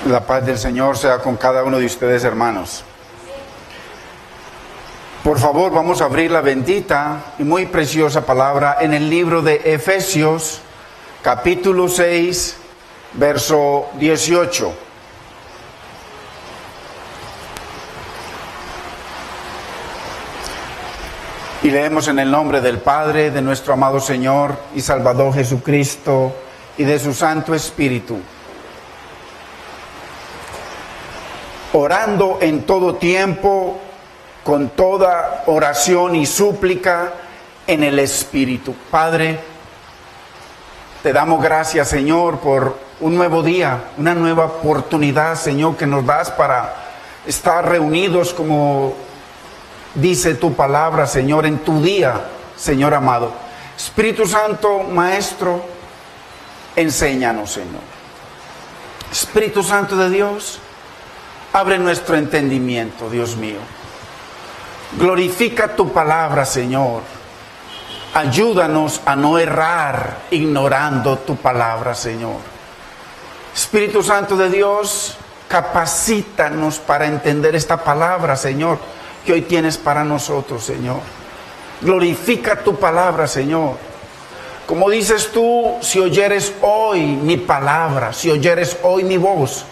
La paz del Señor sea con cada uno de ustedes, hermanos. Por favor, vamos a abrir la bendita y muy preciosa palabra en el libro de Efesios, capítulo 6, verso 18. Y leemos en el nombre del Padre, de nuestro amado Señor y Salvador Jesucristo y de su Santo Espíritu. Orando en todo tiempo, con toda oración y súplica en el Espíritu. Padre, te damos gracias, Señor, por un nuevo día, una nueva oportunidad, Señor, que nos das para estar reunidos como dice tu palabra, Señor, en tu día, Señor amado. Espíritu Santo, Maestro, enséñanos, Señor. Espíritu Santo de Dios, abre nuestro entendimiento, Dios mío. Glorifica tu palabra, Señor. Ayúdanos a no errar ignorando tu palabra, Señor. Espíritu Santo de Dios, capacítanos para entender esta palabra, Señor, que hoy tienes para nosotros, Señor. Glorifica tu palabra, Señor. Como dices tú, si oyeres hoy mi palabra, si oyeres hoy mi voz,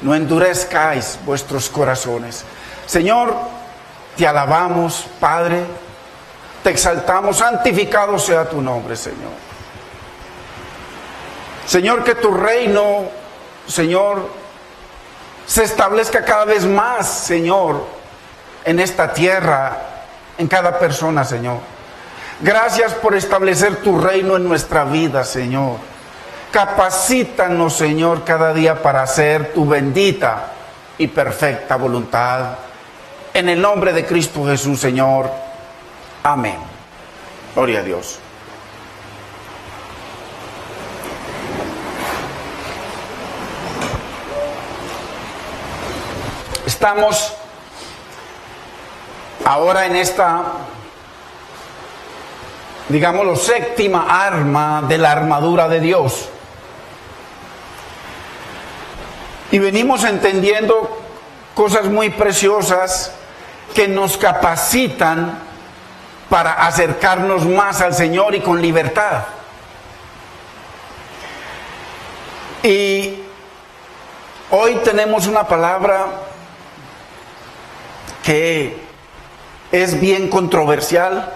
no endurezcáis vuestros corazones. Señor, te alabamos, Padre, te exaltamos, santificado sea tu nombre, Señor. Señor, que tu reino, Señor, se establezca cada vez más, Señor, en esta tierra, en cada persona, Señor. Gracias por establecer tu reino en nuestra vida, Señor. Capacítanos, Señor, cada día para hacer tu bendita y perfecta voluntad. En el nombre de Cristo Jesús, Señor. Amén. Gloria a Dios. Estamos ahora en esta, digámoslo, séptima arma de la armadura de Dios. Y venimos entendiendo cosas muy preciosas que nos capacitan para acercarnos más al Señor y con libertad. Y hoy tenemos una palabra que es bien controversial,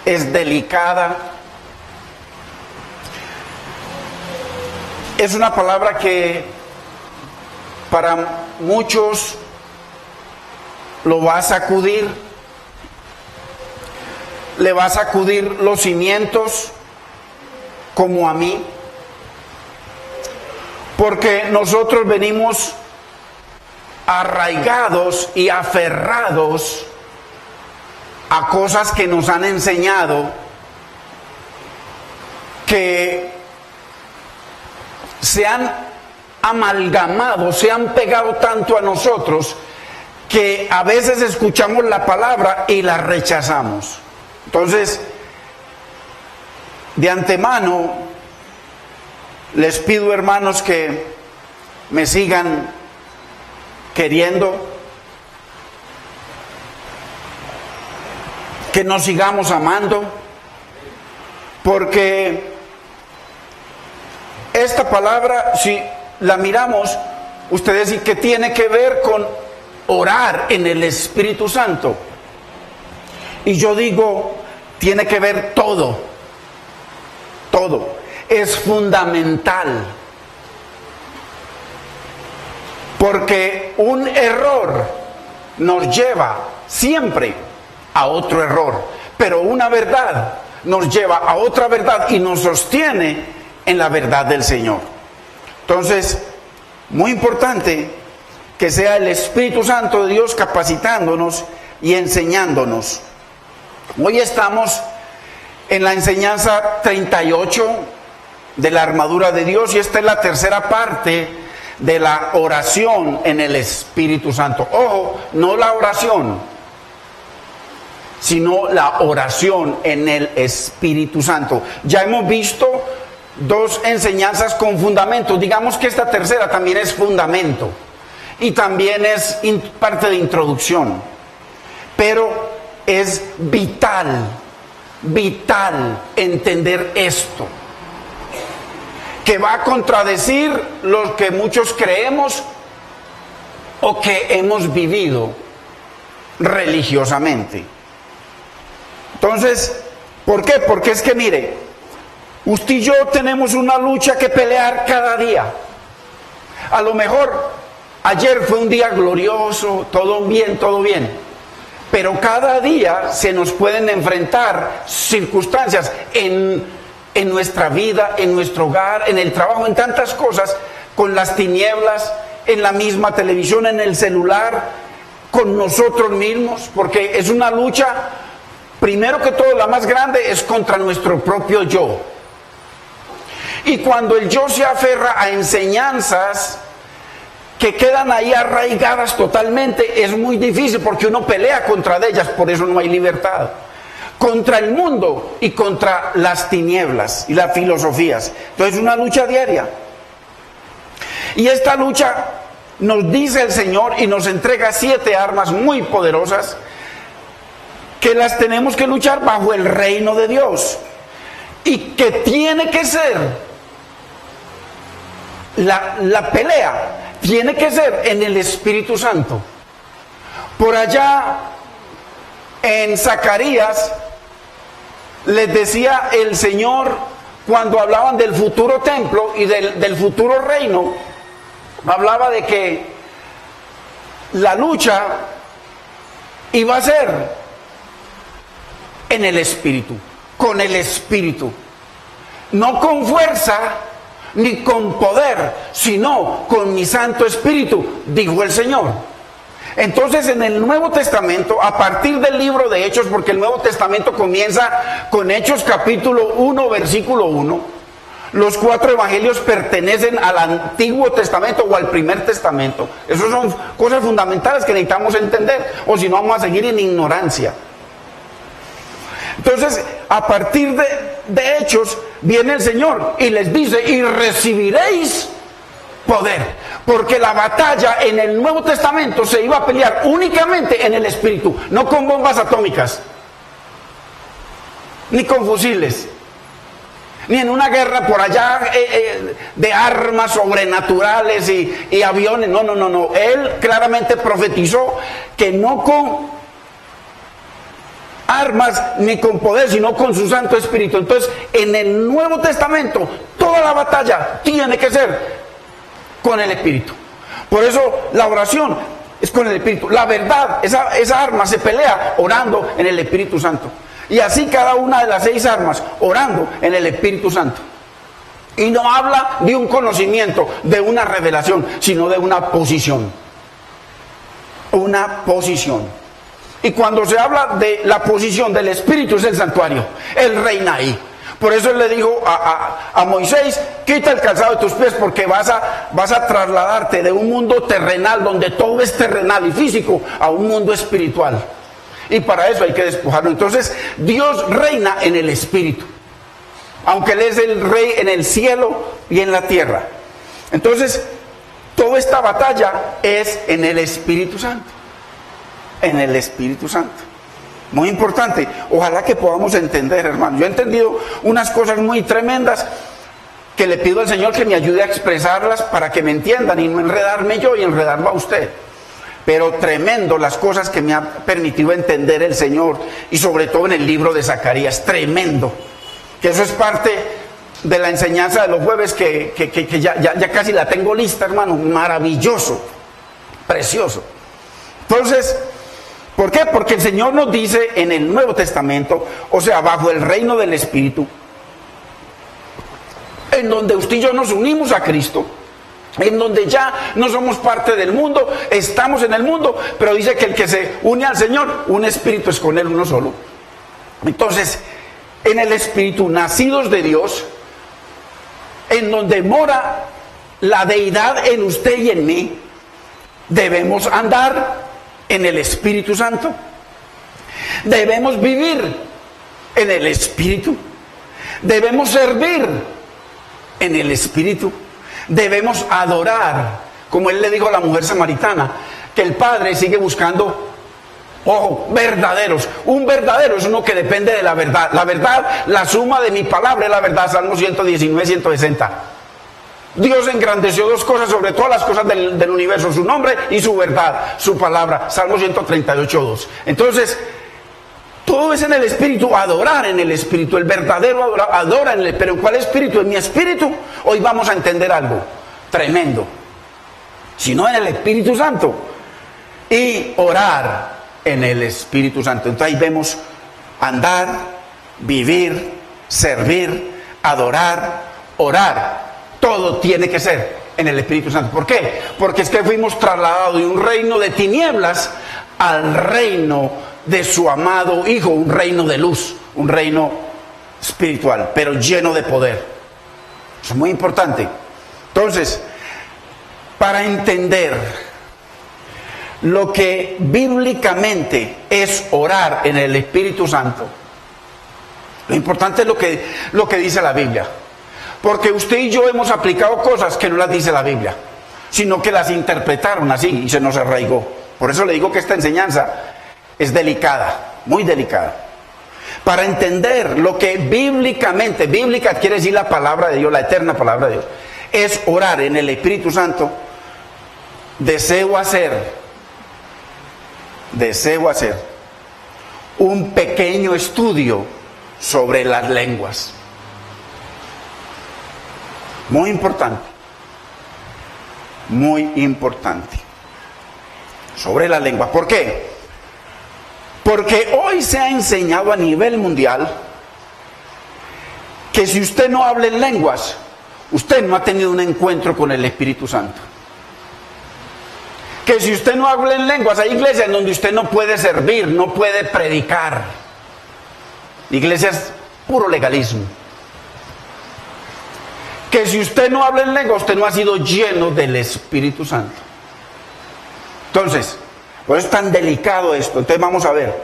es delicada. Es una palabra que para muchos lo va a sacudir, le va a sacudir los cimientos, como a mí, porque nosotros venimos arraigados y aferrados a cosas que nos han enseñado, que se han amalgamado, se han pegado tanto a nosotros, que a veces escuchamos la palabra y la rechazamos. Entonces, de antemano, les pido, hermanos, que me sigan queriendo, que nos sigamos amando, porque esta palabra, si la miramos, ustedes dicen que tiene que ver con orar en el Espíritu Santo. Y yo digo, tiene que ver todo, todo. Es fundamental. Porque un error nos lleva siempre a otro error. Pero una verdad nos lleva a otra verdad y nos sostiene en la verdad del Señor. Entonces, muy importante que sea el Espíritu Santo de Dios capacitándonos y enseñándonos. Hoy estamos en la enseñanza 38 de la armadura de Dios y esta es la tercera parte de la oración en el Espíritu Santo. Ojo, no la oración, sino la oración en el Espíritu Santo. Ya hemos visto dos enseñanzas con fundamentos. Digamos que esta tercera también es fundamento y también es parte de introducción, pero es vital entender esto, que va a contradecir lo que muchos creemos o que hemos vivido religiosamente. Entonces, ¿por qué? Porque es que mire, usted y yo tenemos una lucha que pelear cada día. A lo mejor ayer fue un día glorioso, todo bien, pero cada día se nos pueden enfrentar circunstancias en nuestra vida, en nuestro hogar, en el trabajo, en tantas cosas, con las tinieblas, en la misma televisión, en el celular, con nosotros mismos, porque es una lucha, primero que todo, la más grande es contra nuestro propio yo. Y cuando el yo se aferra a enseñanzas que quedan ahí arraigadas totalmente, es muy difícil porque uno pelea contra ellas, por eso no hay libertad. Contra el mundo y contra las tinieblas y las filosofías. Entonces es una lucha diaria. Y esta lucha nos dice el Señor y nos entrega 7 armas muy poderosas que las tenemos que luchar bajo el reino de Dios. Y que tiene que ser la pelea, tiene que ser en el Espíritu Santo. Por allá en Zacarías les decía el Señor, cuando hablaban del futuro templo y del futuro reino, hablaba de que la lucha iba a ser en el Espíritu, con el Espíritu, no con fuerza ni con poder, sino con mi Santo Espíritu, dijo el Señor. Entonces en el Nuevo Testamento, a partir del libro de Hechos, porque el Nuevo Testamento comienza con Hechos capítulo 1, versículo 1, los 4 evangelios pertenecen al Antiguo Testamento o al Primer Testamento. Esas son cosas fundamentales que necesitamos entender, o si no vamos a seguir en ignorancia. Entonces, a partir de Hechos, viene el Señor y les dice, y recibiréis poder, porque la batalla en el Nuevo Testamento se iba a pelear únicamente en el Espíritu, no con bombas atómicas, ni con fusiles, ni en una guerra por allá de armas sobrenaturales y aviones. No. Él claramente profetizó que no con armas ni con poder, sino con su Santo Espíritu. Entonces, en el Nuevo Testamento, toda la batalla tiene que ser con el Espíritu. Por eso la oración es con el Espíritu. La verdad, esa arma se pelea orando en el Espíritu Santo. Y así cada una de las 6 armas, orando en el Espíritu Santo. Y no habla de un conocimiento, de una revelación, sino de una posición. Una posición. Y cuando se habla de la posición del Espíritu, es el santuario. Él reina ahí. Por eso él le dijo a Moisés, quita el calzado de tus pies porque vas a trasladarte de un mundo terrenal, donde todo es terrenal y físico, a un mundo espiritual. Y para eso hay que despojarlo. Entonces, Dios reina en el Espíritu, aunque Él es el Rey en el cielo y en la tierra. Entonces, toda esta batalla es en el Espíritu Santo. En el Espíritu Santo. Muy importante. Ojalá que podamos entender, hermano. Yo he entendido unas cosas muy tremendas que le pido al Señor que me ayude a expresarlas para que me entiendan y no enredarme yo y enredarlo a usted. Pero tremendo las cosas que me ha permitido entender el Señor, y sobre todo en el libro de Zacarías. Tremendo. Que eso es parte de la enseñanza de los jueves que ya casi la tengo lista, hermano. Maravilloso. Precioso. Entonces, ¿por qué? Porque el Señor nos dice en el Nuevo Testamento, o sea, bajo el reino del Espíritu, en donde usted y yo nos unimos a Cristo, en donde ya no somos parte del mundo, estamos en el mundo, pero dice que el que se une al Señor, un espíritu es con Él, uno solo. Entonces, en el Espíritu, nacidos de Dios, en donde mora la deidad en usted y en mí, debemos andar en el Espíritu Santo. Debemos vivir en el Espíritu. Debemos servir en el Espíritu. Debemos adorar, como él le dijo a la mujer samaritana, que el Padre sigue buscando, ojo, verdaderos. Un verdadero es uno que depende de la verdad. La verdad, la suma de mi palabra es la verdad. Salmo 119, 160. Dios engrandeció dos cosas sobre todas las cosas del universo: su nombre y su verdad, su palabra. Salmo 138, 2. Entonces, todo es en el Espíritu, adorar en el Espíritu. El verdadero adora en el Espíritu. ¿Pero cuál Espíritu? En mi Espíritu. Hoy vamos a entender algo tremendo. Si no, en el Espíritu Santo. Y orar en el Espíritu Santo. Entonces ahí vemos andar, vivir, servir, adorar, orar. Todo tiene que ser en el Espíritu Santo. ¿Por qué? Porque es que fuimos trasladados de un reino de tinieblas al reino de su amado Hijo, un reino de luz, un reino espiritual, pero lleno de poder. Eso es muy importante. Entonces, para entender lo que bíblicamente es orar en el Espíritu Santo, lo importante es lo que dice la Biblia. Porque usted y yo hemos aplicado cosas que no las dice la Biblia, sino que las interpretaron así y se nos arraigó. Por eso le digo que esta enseñanza es delicada, muy delicada. Para entender lo que bíblicamente, bíblica quiere decir la palabra de Dios, la eterna palabra de Dios, es orar en el Espíritu Santo. Deseo hacer un pequeño estudio sobre las lenguas. Muy importante. Muy importante. Sobre la lengua. ¿Por qué? Porque hoy se ha enseñado a nivel mundial que si usted no habla en lenguas, usted no ha tenido un encuentro con el Espíritu Santo. Que si usted no habla en lenguas, hay iglesias en donde usted no puede servir, no puede predicar. Iglesias puro legalismo. Que si usted no habla en lenguas, usted no ha sido lleno del Espíritu Santo. Entonces, por eso es tan delicado esto. Entonces vamos a ver.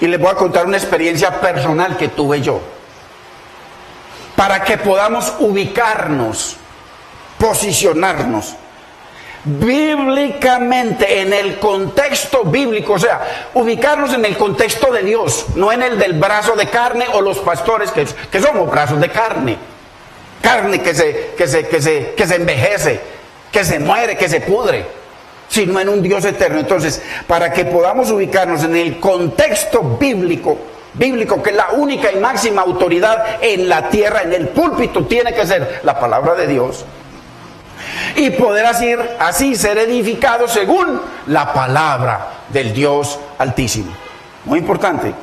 Y les voy a contar una experiencia personal que tuve yo. Para que podamos ubicarnos, posicionarnos bíblicamente en el contexto bíblico, o sea, ubicarnos en el contexto de Dios, no en el del brazo de carne o los pastores que somos brazos de carne que se envejece, que se muere, que se pudre, sino en un Dios eterno. Entonces, para que podamos ubicarnos en el contexto bíblico, que es la única y máxima autoridad en la tierra, en el púlpito tiene que ser la palabra de Dios. Y poder así ser edificado según la palabra del Dios Altísimo. Muy importante.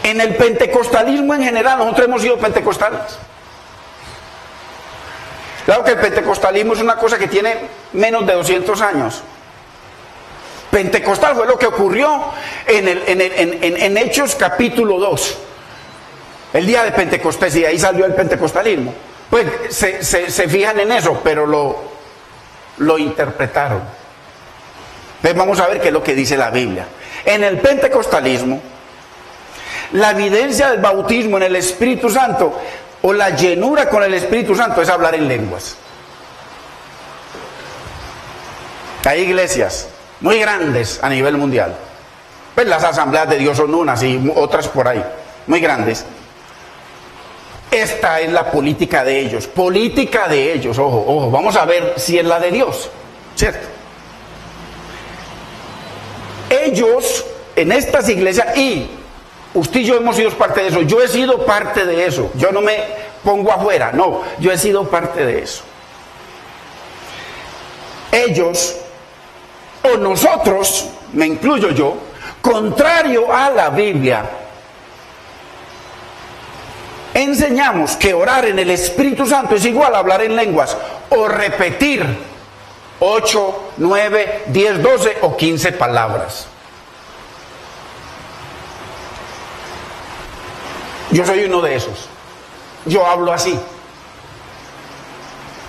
En el pentecostalismo en general, nosotros hemos sido pentecostales. Claro que el pentecostalismo es una cosa que tiene menos de 200 años. Pentecostal fue lo que ocurrió en Hechos capítulo 2. El día de Pentecostés, y ahí salió el pentecostalismo. Pues se fijan en eso, pero lo interpretaron. Entonces vamos a ver qué es lo que dice la Biblia. En el pentecostalismo, la evidencia del bautismo en el Espíritu Santo o la llenura con el Espíritu Santo es hablar en lenguas. Hay iglesias muy grandes a nivel mundial. Pues las asambleas de Dios son unas y otras por ahí, muy grandes. Esta es la política de ellos. Política de ellos, ojo, vamos a ver si es la de Dios, ¿cierto? Ellos, en estas iglesias, y usted y yo hemos sido parte de eso, yo he sido parte de eso, yo no me pongo afuera, no, yo he sido parte de eso. Ellos, o nosotros, me incluyo yo, contrario a la Biblia, enseñamos que orar en el Espíritu Santo es igual a hablar en lenguas o repetir 8, 9, 10, 12 o 15 palabras. Yo soy uno de esos. Yo hablo así.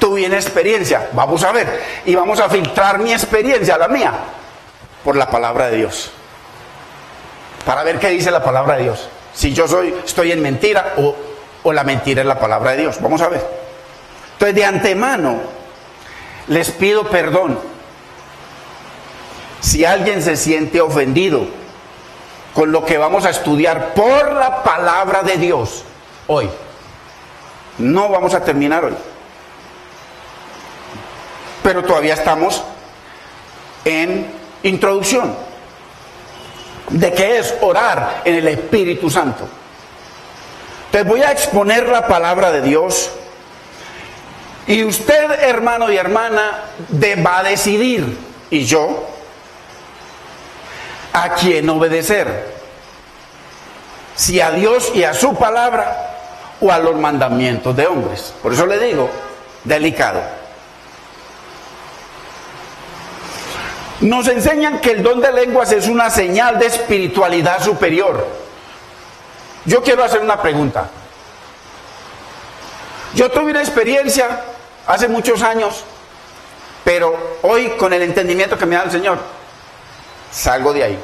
Tuve una experiencia, vamos a ver, y vamos a filtrar mi experiencia, la mía, por la palabra de Dios. Para ver qué dice la palabra de Dios. si yo estoy en mentira o la mentira es la palabra de Dios. Vamos a ver. Entonces, de antemano, les pido perdón si alguien se siente ofendido con lo que vamos a estudiar por la palabra de Dios hoy. No vamos a terminar hoy, pero todavía estamos en introducción de qué es orar en el Espíritu Santo. Entonces voy a exponer la palabra de Dios y usted, hermano y hermana, va a decidir, y yo, a quién obedecer, si a Dios y a su palabra o a los mandamientos de hombres. Por eso le digo, delicado. Nos enseñan que el don de lenguas es una señal de espiritualidad superior. Yo quiero hacer una pregunta. Yo tuve una experiencia hace muchos años, pero hoy, con el entendimiento que me da el Señor, salgo de ahí.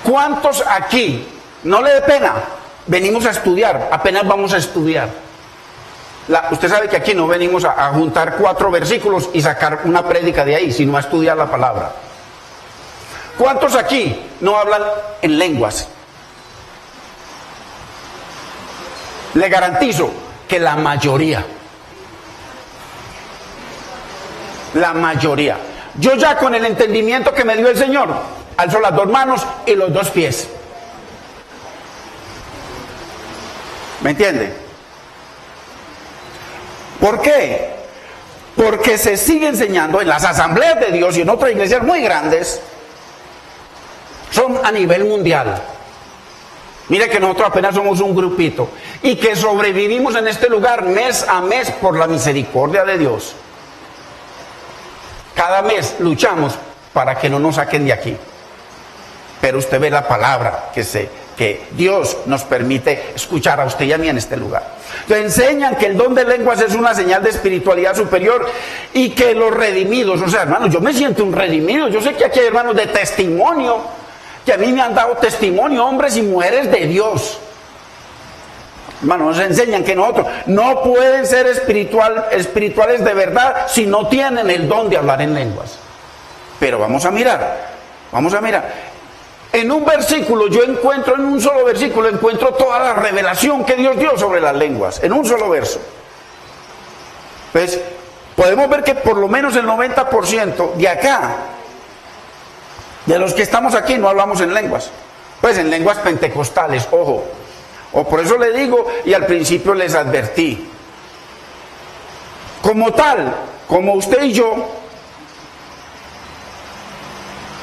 ¿Cuántos aquí, no le dé pena, venimos a estudiar? Apenas vamos a estudiar. Usted sabe que aquí no venimos a juntar 4 versículos y sacar una prédica de ahí, sino a estudiar la palabra. ¿Cuántos aquí no hablan en lenguas? Le garantizo que la mayoría. La mayoría. Yo ya, con el entendimiento que me dio el Señor, alzo las 2 manos y los 2 pies. ¿Me entiende? ¿Por qué? Porque se sigue enseñando en las asambleas de Dios y en otras iglesias muy grandes, son a nivel mundial. Mire que nosotros apenas somos un grupito y que sobrevivimos en este lugar mes a mes por la misericordia de Dios. Cada mes luchamos para que no nos saquen de aquí. Pero usted ve la palabra que Dios nos permite escuchar a usted y a mí en este lugar. Entonces enseñan que el don de lenguas es una señal de espiritualidad superior y que los redimidos, o sea, hermanos, yo me siento un redimido. Yo sé que aquí hay hermanos de testimonio, que a mí me han dado testimonio, hombres y mujeres de Dios. Hermanos, nos enseñan que nosotros no pueden ser espirituales de verdad si no tienen el don de hablar en lenguas. Pero vamos a mirar. En un versículo, en un solo versículo, encuentro toda la revelación que Dios dio sobre las lenguas, en un solo verso. Pues, podemos ver que por lo menos el 90% de acá, de los que estamos aquí, no hablamos en lenguas. Pues en lenguas pentecostales, ojo. O por eso le digo, y al principio les advertí. Como tal, como usted y yo,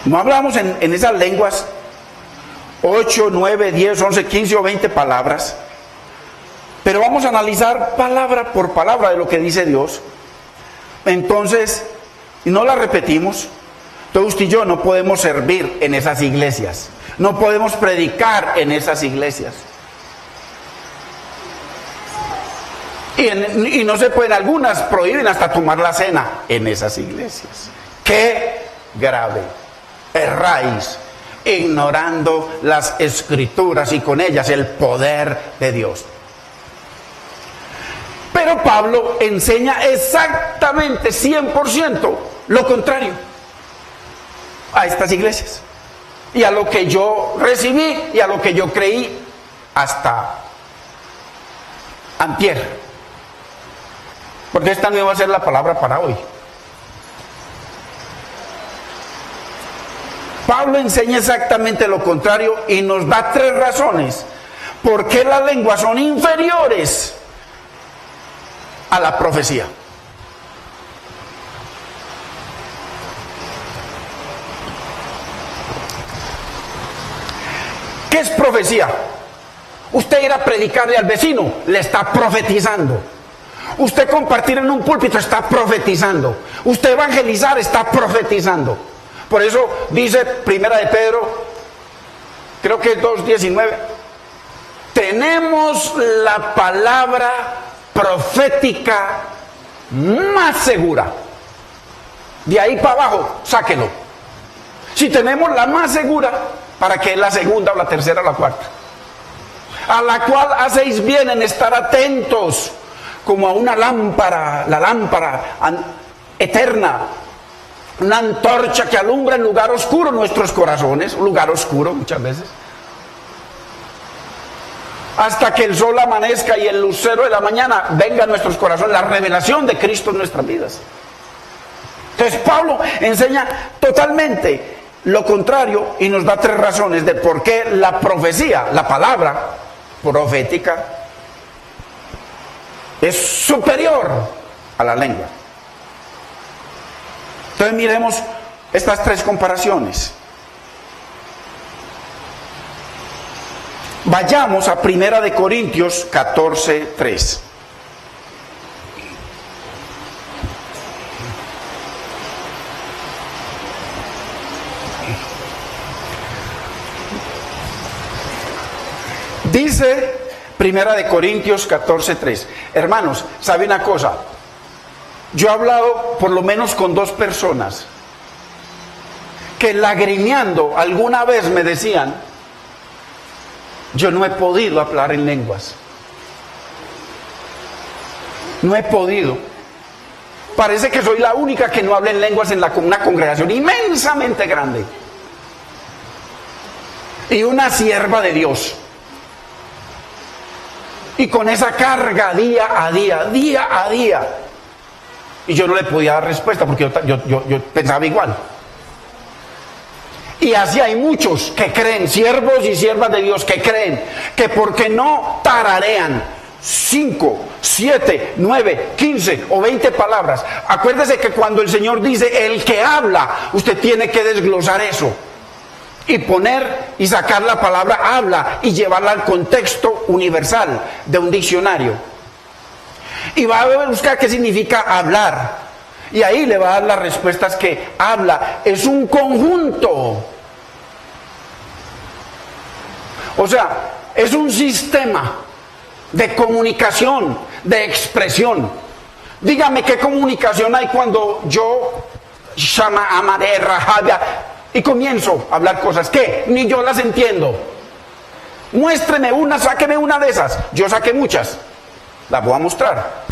no hablamos en esas lenguas 8, 9, 10, 11, 15 o 20 palabras, pero vamos a analizar palabra por palabra de lo que dice Dios. Entonces, no la repetimos. Entonces usted y yo no podemos servir en esas iglesias, no podemos predicar en esas iglesias. Y no se pueden, algunas prohíben hasta tomar la cena en esas iglesias. ¡Qué grave! Erráis, ignorando las escrituras y con ellas el poder de Dios. Pero Pablo enseña exactamente 100% lo contrario a estas iglesias y a lo que yo recibí y a lo que yo creí hasta antier. Porque esta no va a ser la palabra para hoy. Pablo enseña exactamente lo contrario y nos da 3 razones por qué las lenguas son inferiores a la profecía. ¿Qué es profecía? Usted ir a predicarle al vecino, le está profetizando. Usted compartir en un púlpito, está profetizando. Usted evangelizar, está profetizando. Por eso dice Primera de Pedro, creo que es 2:19, tenemos la palabra profética más segura. De ahí para abajo, sáquelo. Si tenemos la más segura, para que es la segunda o la tercera o la cuarta. A la cual hacéis bien en estar atentos, como a una lámpara, la lámpara eterna, una antorcha que alumbra en lugar oscuro nuestros corazones, un lugar oscuro muchas veces, hasta que el sol amanezca y el lucero de la mañana venga a nuestros corazones, la revelación de Cristo en nuestras vidas. Entonces Pablo enseña totalmente lo contrario y nos da 3 razones de por qué la profecía, la palabra profética, es superior a la lengua. Entonces miremos estas 3 comparaciones. Vayamos a 1 de Corintios 14:3. Dice 1 de Corintios 14:3. Hermanos, ¿sabe una cosa? Yo he hablado por lo menos con 2 personas que lagrimeando alguna vez me decían: yo no he podido hablar en lenguas. No he podido. Parece que soy la única que no habla en lenguas en una congregación inmensamente grande. Y una sierva de Dios. Y con esa carga día a día. Y yo no le podía dar respuesta porque yo pensaba igual. Y así hay muchos que creen, siervos y siervas de Dios, que creen que porque no tararean 5, 7, 9, 15 o 20 palabras. Acuérdese que cuando el Señor dice el que habla, usted tiene que desglosar eso y poner y sacar la palabra habla y llevarla al contexto universal de un diccionario. Y va a buscar qué significa hablar. Y ahí le va a dar las respuestas que habla. Es un conjunto. O sea, es un sistema de comunicación, de expresión. Dígame qué comunicación hay cuando yo llama amaré, rajabia y comienzo a hablar cosas que ni yo las entiendo. Muéstreme una, sáqueme una de esas. Yo saqué muchas. Las voy a mostrar.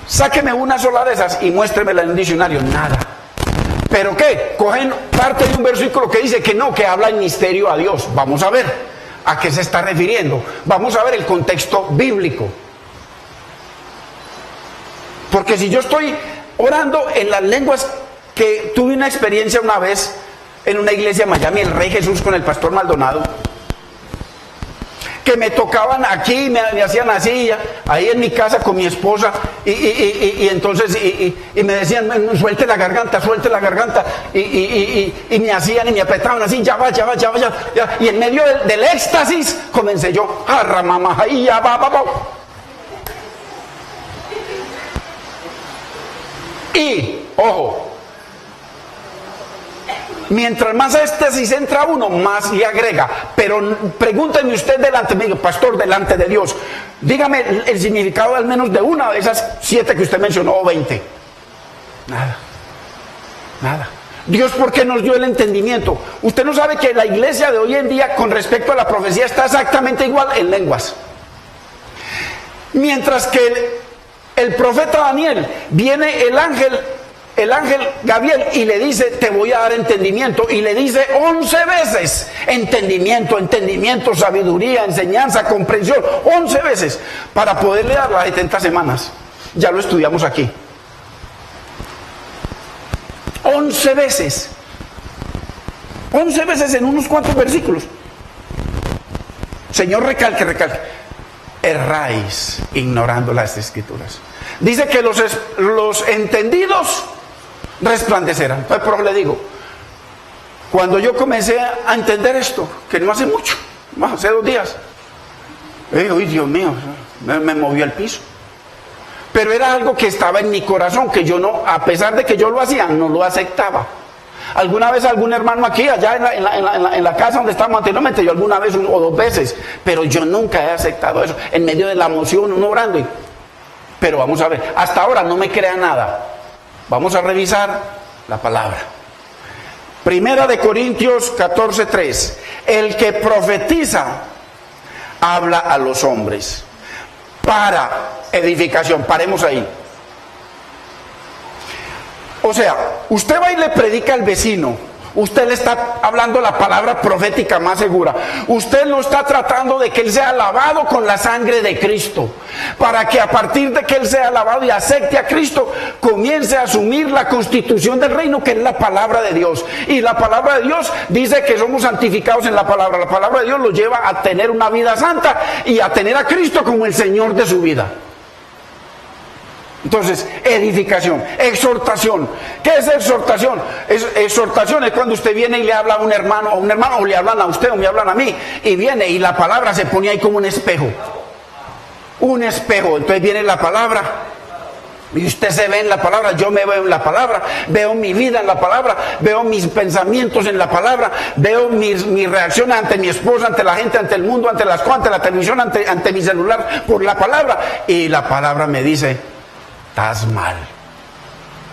Sáqueme una sola de esas y muéstremela en un diccionario. Nada. ¿Pero qué? Cogen parte de un versículo que dice que no, que habla en misterio a Dios. Vamos a ver a qué se está refiriendo. Vamos a ver el contexto bíblico. Porque si yo estoy orando en las lenguas, que tuve una experiencia una vez en una iglesia en Miami, el Rey Jesús con el pastor Maldonado, que me tocaban aquí, me hacían así, ahí en mi casa con mi esposa, y entonces me decían, suelte la garganta, y me hacían y me apretaban así, ya va, y en medio del éxtasis comencé yo, y, ojo, mientras más éxtasis entra uno, más le agrega. Pero pregúnteme usted delante, me digo, pastor, delante de Dios, dígame el significado al menos de una de esas 7 que usted mencionó, o 20. Nada. Dios, ¿por qué nos dio el entendimiento? Usted no sabe que la iglesia de hoy en día, con respecto a la profecía, está exactamente igual en lenguas. Mientras que el profeta Daniel, viene el ángel Gabriel y le dice, te voy a dar entendimiento, y le dice 11 veces entendimiento, sabiduría, enseñanza, comprensión, 11 veces para poderle dar las 70 semanas. Ya lo estudiamos aquí. 11 veces en unos cuantos versículos. Señor, recalque, erráis ignorando las escrituras. Dice que los entendidos resplandecerán. Entonces, pero le digo, cuando yo comencé a entender esto, que no hace mucho, hace 2 días, digo, uy, Dios mío, me movió el piso. Pero era algo que estaba en mi corazón, que yo no, a pesar de que yo lo hacía, no lo aceptaba. Alguna vez algún hermano aquí, allá en la casa donde estábamos anteriormente, yo alguna vez o 2 veces, pero yo nunca he aceptado eso, en medio de la emoción, uno orando. Pero vamos a ver, hasta ahora no me crea nada. Vamos a revisar la palabra. Primera de Corintios 14:3. El que profetiza habla a los hombres para edificación. Paremos ahí. O sea, usted va y le predica al vecino. Usted le está hablando la palabra profética más segura. Usted lo está tratando de que él sea lavado con la sangre de Cristo. Para que a partir de que él sea lavado y acepte a Cristo, comience a asumir la constitución del reino, que es la palabra de Dios. Y la palabra de Dios dice que somos santificados en la palabra. La palabra de Dios lo lleva a tener una vida santa y a tener a Cristo como el Señor de su vida. Entonces, edificación, exhortación. ¿Qué es exhortación? Exhortación es cuando usted viene y le habla a un hermano, o le hablan a usted, o me hablan a mí, y viene y la palabra se pone ahí como un espejo. Un espejo. Entonces viene la palabra, y usted se ve en la palabra, yo me veo en la palabra, veo mi vida en la palabra, veo mis pensamientos en la palabra, veo mi reacción ante mi esposa, ante la gente, ante el mundo, ante las cosas, ante la televisión, ante mi celular, por la palabra. Y la palabra me dice: estás mal.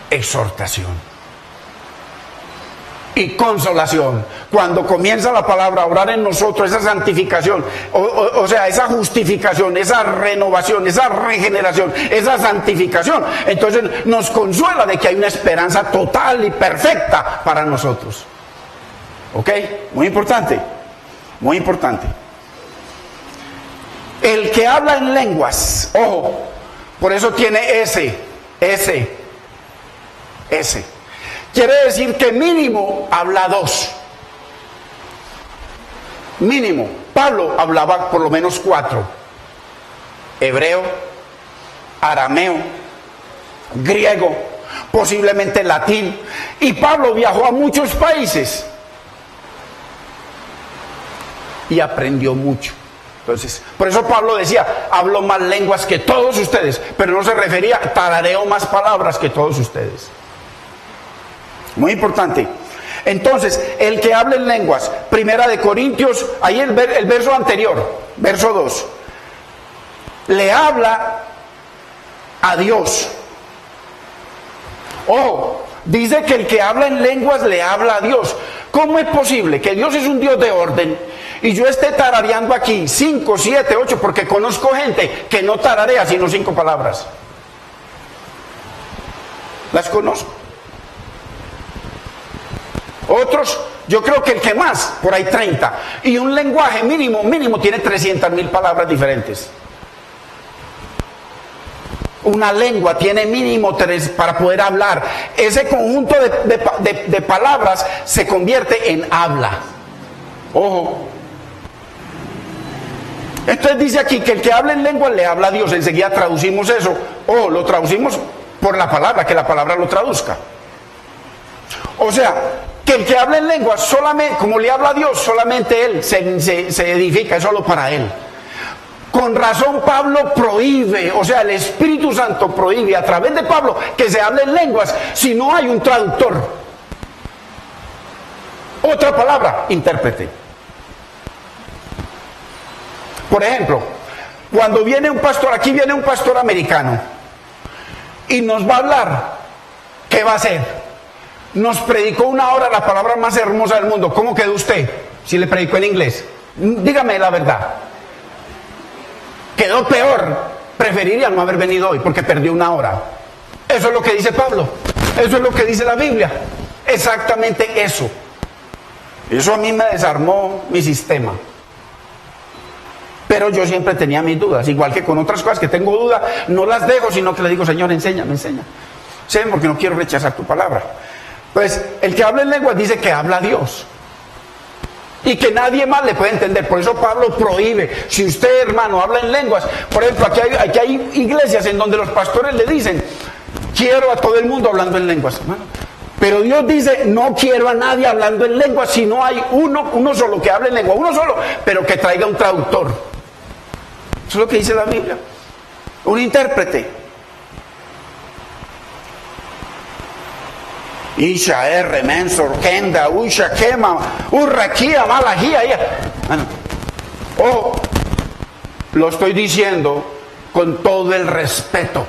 Exhortación y consolación. Cuando comienza la palabra a orar en nosotros, esa santificación, o sea, esa justificación, esa renovación, esa regeneración, esa santificación, entonces nos consuela de que hay una esperanza total y perfecta para nosotros. ¿Ok? Muy importante, muy importante. El que habla en lenguas, ojo, por eso tiene ese. Quiere decir que mínimo habla dos. Mínimo. Pablo hablaba por lo menos 4. Hebreo, arameo, griego, posiblemente latín. Y Pablo viajó a muchos países y aprendió mucho. Entonces, por eso Pablo decía: hablo más lenguas que todos ustedes, pero no se refería a tarareo más palabras que todos ustedes. Muy importante. Entonces, el que habla en lenguas, Primera de Corintios, ahí el verso anterior, verso 2, le habla a Dios. Ojo, dice que el que habla en lenguas le habla a Dios. ¿Cómo es posible que Dios es un Dios de orden y yo esté tarareando aquí 5, 7, 8, porque conozco gente que no tararea sino 5 palabras? Las conozco. Otros, yo creo que el que más, por ahí 30. Y un lenguaje mínimo tiene 300.000 palabras diferentes. Una lengua tiene mínimo 3 para poder hablar. Ese conjunto de palabras se convierte en habla. Ojo. Entonces dice aquí que el que habla en lengua le habla a Dios. Enseguida traducimos eso. Ojo, lo traducimos por la palabra, que la palabra lo traduzca. O sea, que el que habla en lengua, solamente, como le habla a Dios, solamente él se edifica, es solo para él. Con razón Pablo prohíbe, o sea, el Espíritu Santo prohíbe a través de Pablo que se hable en lenguas si no hay un traductor. Otra palabra, intérprete. Por ejemplo, cuando viene un pastor, aquí viene un pastor americano y nos va a hablar, ¿qué va a hacer? Nos predicó 1 hora la palabra más hermosa del mundo. ¿Cómo quedó usted si le predicó en inglés? Dígame la verdad. Quedó peor. Preferiría no haber venido hoy porque perdió 1 hora. Eso es lo que dice Pablo. Eso es lo que dice la Biblia. Exactamente eso. Eso a mí me desarmó mi sistema. Pero yo siempre tenía mis dudas. Igual que con otras cosas que tengo dudas, no las dejo, sino que le digo: Señor, enséñame. Sí, porque no quiero rechazar tu palabra. Pues el que habla en lenguas dice que habla a Dios y que nadie más le puede entender. Por eso Pablo prohíbe. Si usted, hermano, habla en lenguas, por ejemplo, aquí hay iglesias en donde los pastores le dicen: quiero a todo el mundo hablando en lenguas, hermano. Pero Dios dice: no quiero a nadie hablando en lenguas si no hay uno solo que hable en lengua, uno solo, pero que traiga un traductor. Eso es lo que dice la Biblia. Un intérprete. Isha, R, Mensor, Kenda, Usha, Kema, Urraquía, Malajía. Bueno, ojo, lo estoy diciendo con todo el respeto,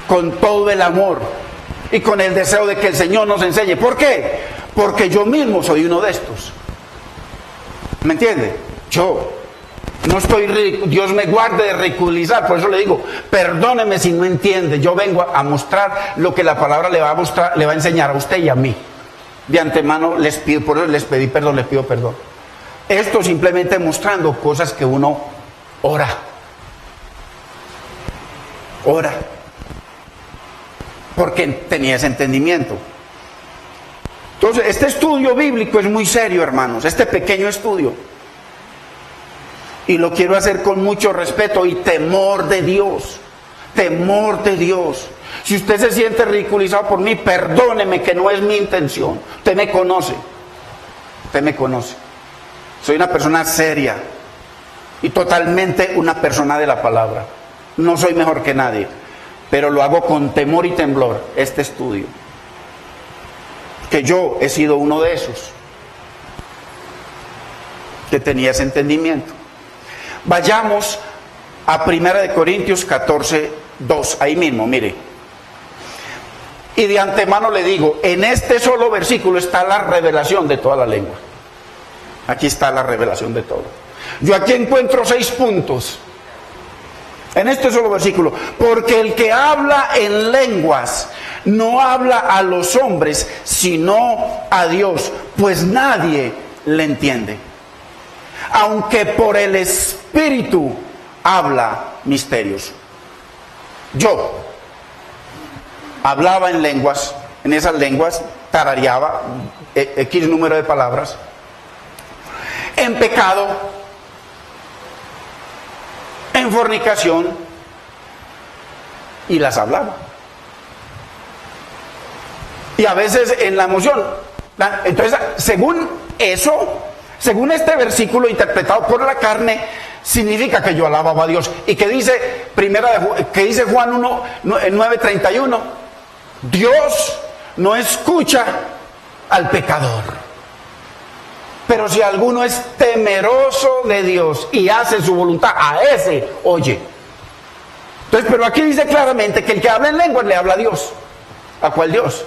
con todo el amor y con el deseo de que el Señor nos enseñe. ¿Por qué? porque yo mismo soy uno de estos. ¿Me entiende? Yo no estoy, Dios me guarde de ridiculizar, por eso le digo, perdóneme si no entiende. Yo vengo a mostrar lo que la palabra le va a mostrar, le va a enseñar a usted y a mí. De antemano les pido, por eso les pedí perdón, les pido perdón. Esto simplemente mostrando cosas que uno ora. Porque tenía ese entendimiento. Entonces, este estudio bíblico es muy serio, hermanos, este pequeño estudio. Y lo quiero hacer con mucho respeto y temor de Dios. Temor de Dios. Si usted se siente ridiculizado por mí, perdóneme, que no es mi intención. Usted me conoce. Usted me conoce. Soy una persona seria y totalmente una persona de la palabra. No soy mejor que nadie, pero lo hago con temor y temblor, este estudio. Que yo he sido uno de esos que tenía ese entendimiento. Vayamos a 1 Corintios 14, 2, ahí mismo, mire. Y de antemano le digo, en este solo versículo está la revelación de toda la lengua. Aquí está la revelación de todo. Yo aquí encuentro 6 puntos. En este solo versículo. Porque el que habla en lenguas no habla a los hombres, sino a Dios, pues nadie le entiende. Aunque por el Espíritu habla misterios. Yo hablaba en lenguas, en esas lenguas tarareaba X número de palabras, en pecado, en fornicación, y las hablaba. Y a veces en la emoción. Entonces, según eso, según este versículo interpretado por la carne, significa que yo alababa a Dios. Y que dice, que dice Juan 1, 9:31, Dios no escucha al pecador. Pero si alguno es temeroso de Dios y hace su voluntad, a ese oye. Entonces, pero aquí dice claramente que el que habla en lenguas le habla a Dios. ¿A cuál Dios?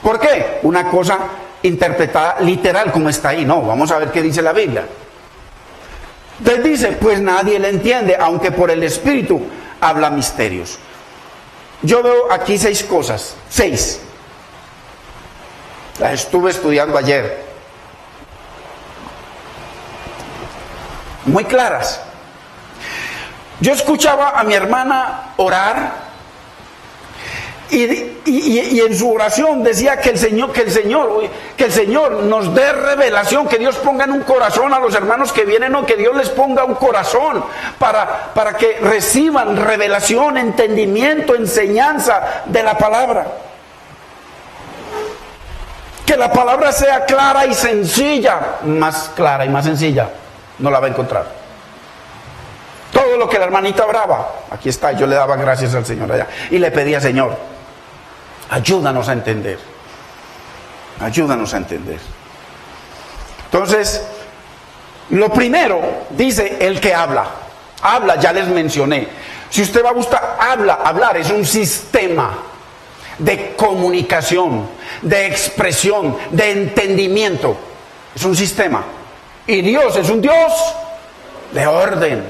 ¿Por qué? Una cosa interpretada literal como está ahí. No, vamos a ver qué dice la Biblia. Entonces dice, pues nadie le entiende, aunque por el Espíritu habla misterios. Yo veo aquí 6 cosas. 6. Las estuve estudiando ayer. Muy claras. Yo escuchaba a mi hermana orar y en su oración decía que el Señor nos dé revelación, que Dios ponga en un corazón a los hermanos que vienen, o que Dios les ponga un corazón para que reciban revelación, entendimiento, enseñanza de la palabra. Que la palabra sea clara y sencilla, más clara y más sencilla no la va a encontrar. Todo lo que la hermanita oraba, aquí está, yo le daba gracias al Señor allá y le pedía, Señor, ayúdanos a entender. Ayúdanos a entender. Entonces, lo primero, dice el que habla. Habla, ya les mencioné. Si usted va a buscar, hablar es un sistema de comunicación, de expresión, de entendimiento. Es un sistema. Y Dios es un Dios de orden.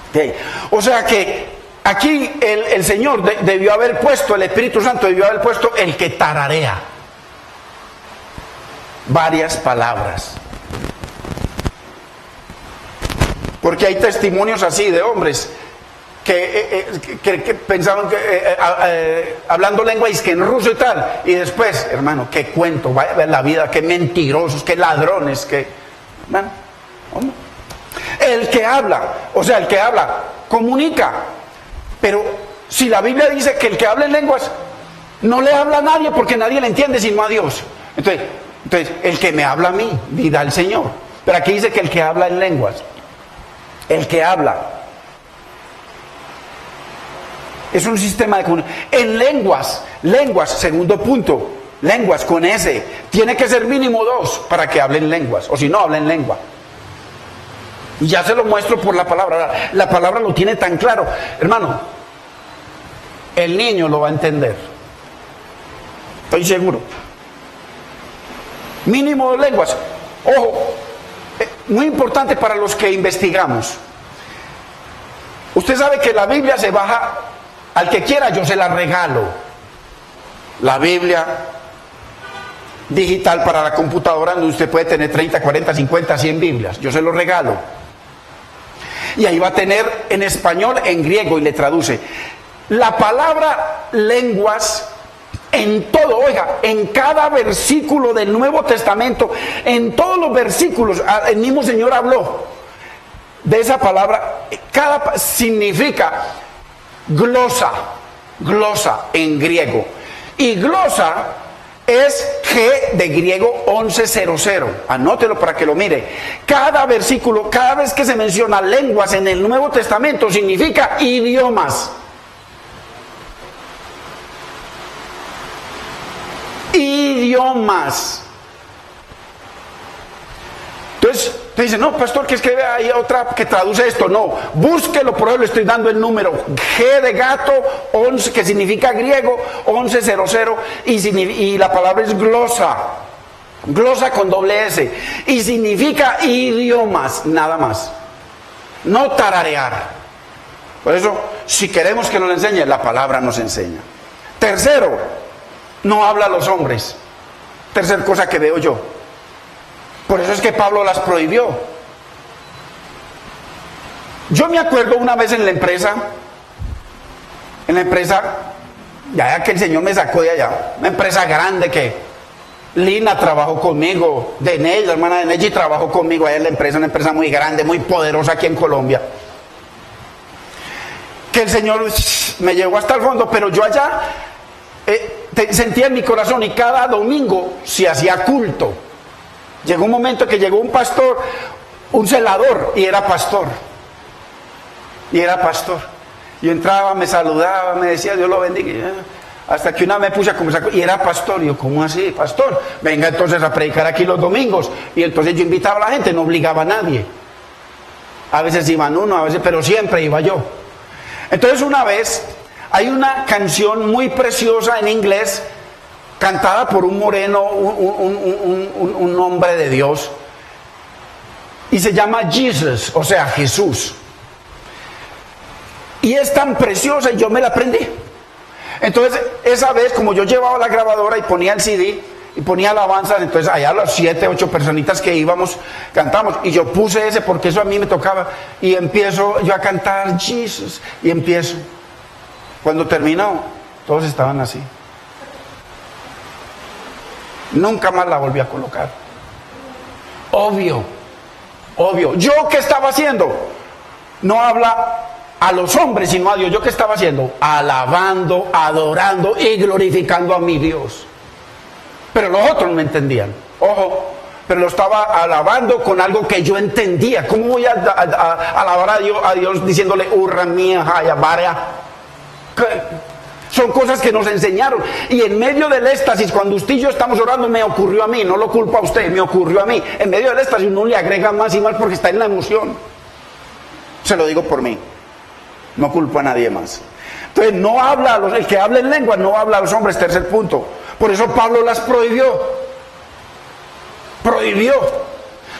Okay. O sea que aquí el Señor debió haber puesto, el Espíritu Santo debió haber puesto el que tararea varias palabras. Porque hay testimonios así de hombres que pensaban que hablando lengua y que en ruso y tal, y después, hermano, qué cuento, vaya a ver la vida, qué mentirosos, qué ladrones, qué... Bueno, hombre. El que habla, o sea, el que habla, comunica. Pero si la Biblia dice que el que habla en lenguas no le habla a nadie, porque nadie le entiende sino a Dios. Entonces el que me habla a mí, vida al Señor. Pero aquí dice que el que habla en lenguas, el que habla, es un sistema de comunicación. En lenguas, segundo punto, lenguas con S, tiene que ser mínimo 2 para que hablen lenguas, o si no, hablen lengua. Y ya se lo muestro por la palabra. La palabra lo tiene tan claro. Hermano, el niño lo va a entender. Estoy seguro. Mínimo 2 lenguas. Ojo, muy importante para los que investigamos. Usted sabe que la Biblia se baja, al que quiera yo se la regalo. La Biblia digital para la computadora, donde usted puede tener 30, 40, 50, 100 Biblias. Yo se lo regalo. Y ahí va a tener en español, en griego, y le traduce. La palabra lenguas, en todo, oiga, en cada versículo del Nuevo Testamento, en todos los versículos, el mismo Señor habló de esa palabra. Cada significa glosa, glosa en griego. Y glosa es G de griego 1100. Anótelo para que lo mire. Cada versículo, cada vez que se menciona lenguas en el Nuevo Testamento, significa idiomas. Idiomas. Entonces, te dice, no, pastor, que es que hay otra que traduce esto. No, búsquelo, por eso le estoy dando el número. G de gato, 11, que significa griego, 1100, y la palabra es glosa. Glosa con doble S. Y significa idiomas, nada más. No tararear. Por eso, si queremos que nos enseñe, la palabra nos enseña. Tercero, no habla a los hombres. Tercer cosa que veo yo. Por eso es que Pablo las prohibió. Yo me acuerdo una vez en la empresa, ya que el Señor me sacó de allá, una empresa grande que Lina trabajó conmigo, Deney, la hermana de Neji trabajó conmigo allá en la empresa, una empresa muy grande, muy poderosa aquí en Colombia. Que el Señor me llevó hasta el fondo, pero yo allá sentía en mi corazón, y cada domingo se hacía culto. Llegó un momento que llegó un pastor, un celador, y era pastor. Yo entraba, me saludaba, me decía Dios lo bendiga. Hasta que una vez me puse a conversar y era pastor. Y yo, ¿cómo así, pastor? Venga entonces a predicar aquí los domingos. Y entonces yo invitaba a la gente, no obligaba a nadie. A veces iban uno, a veces, pero siempre iba yo. Entonces una vez hay una canción muy preciosa en inglés, cantada por un moreno, un hombre de Dios, y se llama Jesus, o sea, Jesús. Y es tan preciosa y yo me la aprendí. Entonces, esa vez, como yo llevaba la grabadora y ponía el CD y ponía alabanzas, entonces allá las 7, 8 personitas que íbamos, cantamos, y yo puse ese porque eso a mí me tocaba, y empiezo yo a cantar Jesus, y empiezo. Cuando terminó, todos estaban así. Nunca más la volví a colocar. Obvio. ¿Yo qué estaba haciendo? No habla a los hombres, sino a Dios. ¿Yo qué estaba haciendo? Alabando, adorando y glorificando a mi Dios. Pero los otros no me entendían. Ojo, pero lo estaba alabando con algo que yo entendía. ¿Cómo voy a alabar a Dios diciéndole, urra mía, jaya, varea? Son cosas que nos enseñaron. Y en medio del éxtasis, cuando usted y yo estamos orando, me ocurrió a mí, no lo culpo a usted, me ocurrió a mí. En medio del éxtasis uno le agrega más y más porque está en la emoción. Se lo digo por mí. No culpo a nadie más. Entonces no habla a el que habla en lengua no habla a los hombres, tercer punto. Por eso Pablo las prohibió.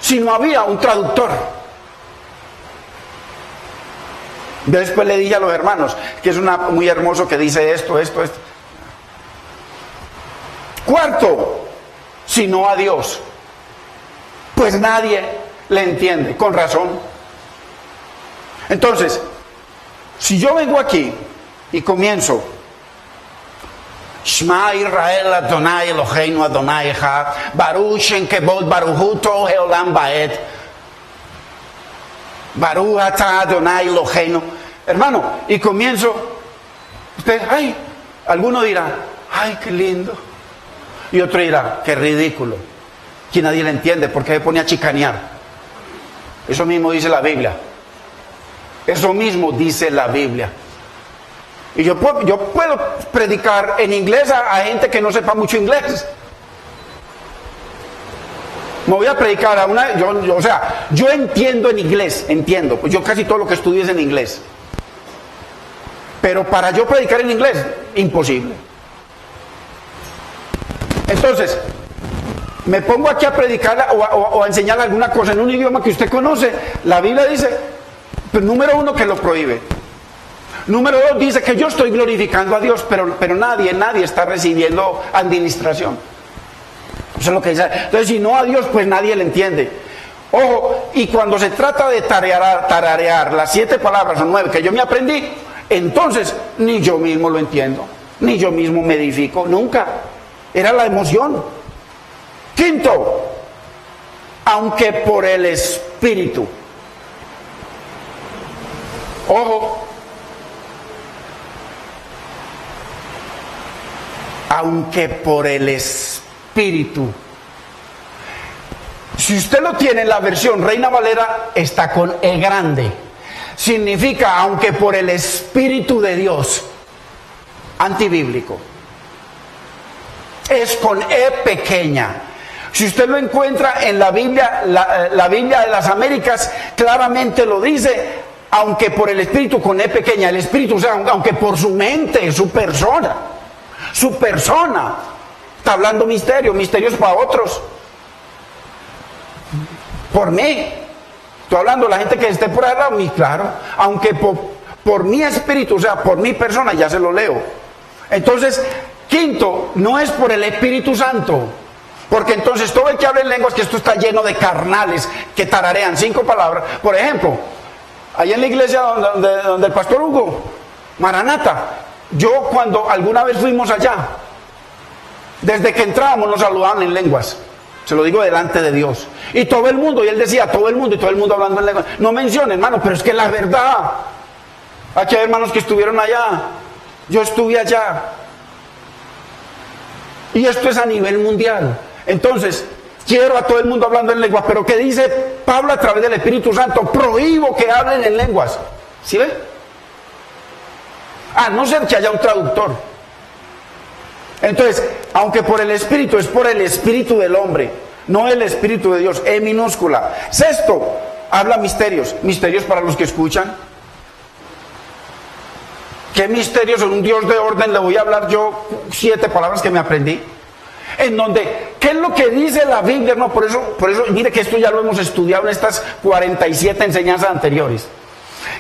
Si no había un traductor. Yo después le dije a los hermanos que es muy hermoso que dice esto. Cuarto, si no a Dios, pues nadie le entiende, con razón. Entonces, si yo vengo aquí y comienzo Shema Israel Adonai Eloheinu Adonai Echad Baruch Shem Kevod Baruch Hu Tol Haolam Baed Baruch Atah Adonai Eloheinu, hermano, y comienzo, usted, alguno dirá, qué lindo, y otro dirá, qué ridículo, que nadie le entiende, porque se pone a chicanear. Eso mismo dice la Biblia. Y yo puedo predicar en inglés a gente que no sepa mucho inglés. Me voy a predicar a yo entiendo en inglés, pues yo casi todo lo que estudio es en inglés. Pero para yo predicar en inglés, imposible. Entonces, me pongo aquí a predicar o a enseñar alguna cosa en un idioma que usted conoce, la Biblia dice, pues, número 1, que lo prohíbe. Número 2, dice que yo estoy glorificando a Dios, pero nadie está recibiendo administración. Eso es lo que dice. Entonces, si no a Dios, pues nadie le entiende. Ojo, y cuando se trata de tararear las 7 palabras o 9 que yo me aprendí, entonces ni yo mismo lo entiendo, ni yo mismo me edifico, nunca. Era la emoción. Quinto, aunque por el Espíritu. Ojo. Aunque por el Espíritu. Si usted lo tiene en la versión Reina Valera, está con E grande. Significa, aunque por el Espíritu de Dios. Antibíblico. Es con E pequeña. Si usted lo encuentra en la Biblia, la Biblia de las Américas, claramente lo dice, aunque por el Espíritu, con E pequeña. El Espíritu, o sea, aunque por su mente, su persona. Su persona. Está hablando misterios para otros. Por mí. Estoy hablando de la gente que esté por ahí al lado, y claro, aunque por mi espíritu, o sea, por mi persona, ya se lo leo. Entonces, quinto, no es por el Espíritu Santo. Porque entonces todo el que habla en lenguas, que esto está lleno de carnales que tararean 5 palabras. Por ejemplo, allá en la iglesia donde el pastor Hugo, Maranata, yo cuando alguna vez fuimos allá, desde que entrábamos nos saludaban en lenguas. Se lo digo delante de Dios. Y todo el mundo, y él decía, todo el mundo, y todo el mundo hablando en lenguas. No mencione, hermano, pero es que la verdad. Aquí hay hermanos que estuvieron allá. Yo estuve allá. Y esto es a nivel mundial. Entonces, quiero a todo el mundo hablando en lenguas, pero ¿qué dice Pablo a través del Espíritu Santo? Prohíbo que hablen en lenguas. ¿Sí ve? A no ser que haya un traductor. Entonces, aunque por el Espíritu, es por el Espíritu del hombre, no el Espíritu de Dios, E minúscula. Sexto, habla misterios. Misterios para los que escuchan. ¿Qué misterios? En un Dios de orden le voy a hablar yo 7 palabras que me aprendí. En donde, ¿qué es lo que dice la Biblia? No, por eso, mire que esto ya lo hemos estudiado en estas 47 enseñanzas anteriores.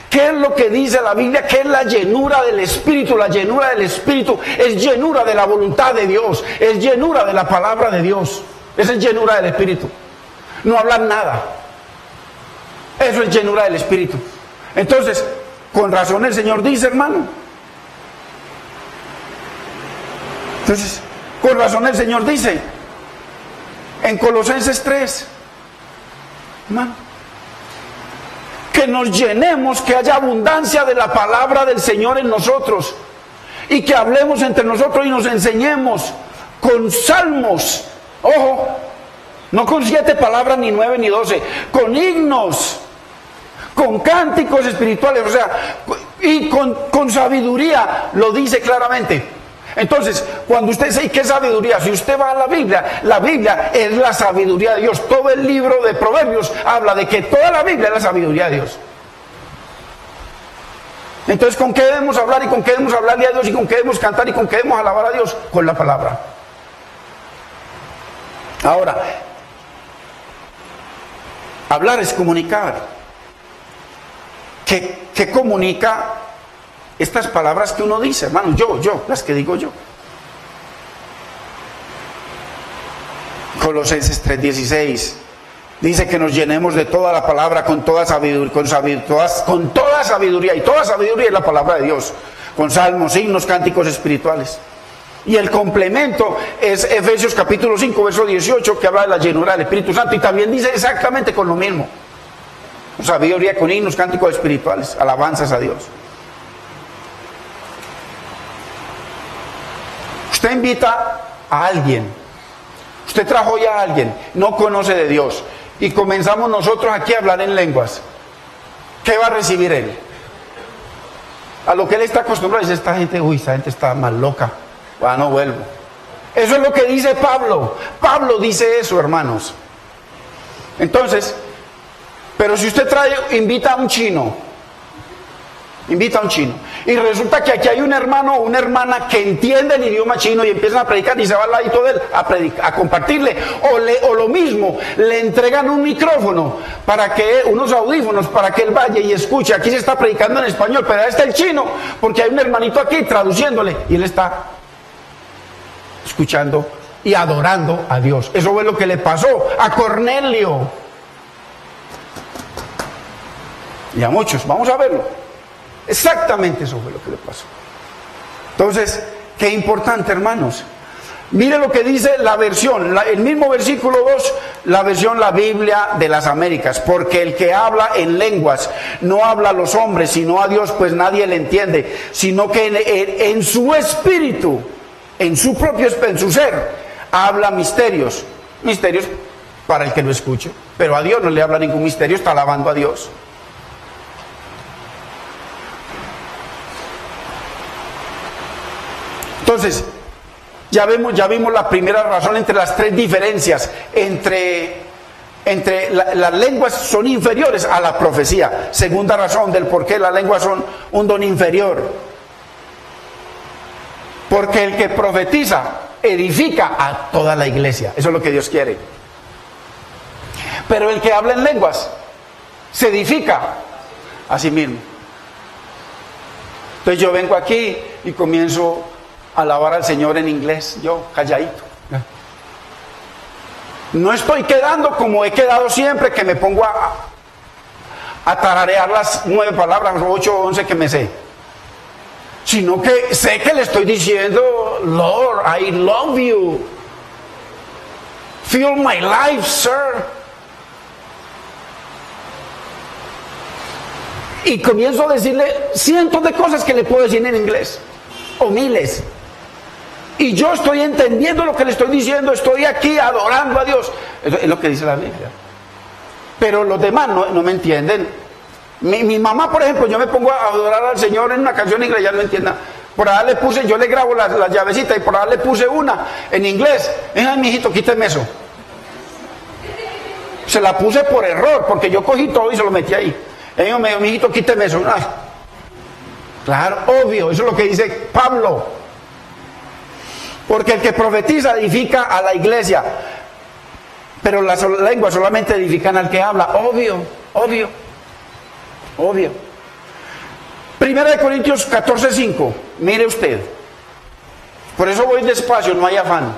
¿Qué es lo que dice la Biblia? ¿Qué es la llenura del Espíritu? La llenura del Espíritu es llenura de la voluntad de Dios, es llenura de la palabra de Dios. Esa es llenura del Espíritu. No hablar nada. Eso es llenura del Espíritu. Entonces, con razón el Señor dice, hermano. Entonces, con razón el Señor dice, en Colosenses 3, hermano, que nos llenemos, que haya abundancia de la palabra del Señor en nosotros, y que hablemos entre nosotros y nos enseñemos con salmos, ojo, no con 7 palabras, ni 9, ni 12, con himnos, con cánticos espirituales, o sea, y con sabiduría, lo dice claramente. Entonces, cuando usted dice, ¿qué sabiduría? Si usted va a la Biblia es la sabiduría de Dios. Todo el libro de Proverbios habla de que toda la Biblia es la sabiduría de Dios. Entonces, ¿con qué debemos hablar y con qué debemos hablarle a Dios y con qué debemos cantar y con qué debemos alabar a Dios? Con la palabra. Ahora, hablar es comunicar. ¿Qué comunica estas palabras que uno dice, hermano? Yo, las que digo yo. Colosenses 3:16 dice que nos llenemos de toda la palabra con toda sabiduría, con toda sabiduría, y toda sabiduría es la palabra de Dios, con salmos, himnos, cánticos espirituales. Y el complemento es Efesios capítulo 5, verso 18, que habla de la llenura del Espíritu Santo, y también dice exactamente con lo mismo. Sabiduría con himnos, cánticos espirituales, alabanzas a Dios. Usted invita a alguien, usted trajo ya a alguien, no conoce de Dios, y comenzamos nosotros aquí a hablar en lenguas. ¿Qué va a recibir él? A lo que él está acostumbrado, dice, esta gente está más loca, no vuelvo. Eso es lo que dice Pablo. Pablo dice eso, hermanos. Entonces, pero si usted invita a un chino, Invita a un chino. Y resulta que aquí hay un hermano o una hermana que entiende el idioma chino y empiezan a predicar y se va al ladito de él a compartirle. O lo mismo, le entregan un micrófono, unos audífonos para que él vaya y escuche. Aquí se está predicando en español, pero ahí está el chino, porque hay un hermanito aquí traduciéndole y él está escuchando y adorando a Dios. Eso fue lo que le pasó a Cornelio. Y a muchos, vamos a verlo. Exactamente eso fue lo que le pasó. Entonces, qué importante, hermanos. Mire lo que dice la versión, el mismo versículo 2, la Biblia de las Américas. Porque el que habla en lenguas no habla a los hombres, sino a Dios, pues nadie le entiende, sino que en su espíritu, en su ser, habla misterios para el que lo escuche. Pero a Dios no le habla ningún misterio, está alabando a Dios. Entonces, ya vimos la primera razón entre las tres diferencias, entre las lenguas son inferiores a la profecía. Segunda razón del por qué las lenguas son un don inferior. Porque el que profetiza edifica a toda la iglesia. Eso es lo que Dios quiere. Pero el que habla en lenguas se edifica a sí mismo. Entonces yo vengo aquí y comienzo alabar al Señor en inglés, yo calladito. No estoy quedando como he quedado siempre, que me pongo a tararear las 9 palabras, 8 o 11 que me sé. Sino que sé que le estoy diciendo, Lord, I love you. Feel my life, sir. Y comienzo a decirle cientos de cosas que le puedo decir en inglés, o miles. Y yo estoy entendiendo lo que le estoy diciendo, estoy aquí adorando a Dios. Eso es lo que dice la Biblia. Pero los demás no me entienden. Mi mamá, por ejemplo, yo me pongo a adorar al Señor en una canción en inglés, ya no entienda. Por ahí le puse, yo le grabo las llavecitas y por ahí le puse una en inglés. Ay, mijito, quíteme eso. Se la puse por error, porque yo cogí todo y se lo metí ahí. Ella me dijo, mijito, quíteme eso. Ay. Claro, obvio, eso es lo que dice Pablo. Porque el que profetiza edifica a la iglesia, pero las lenguas solamente edifican al que habla. Obvio. Primera de Corintios 14:5. Mire usted. Por eso voy despacio, no hay afán.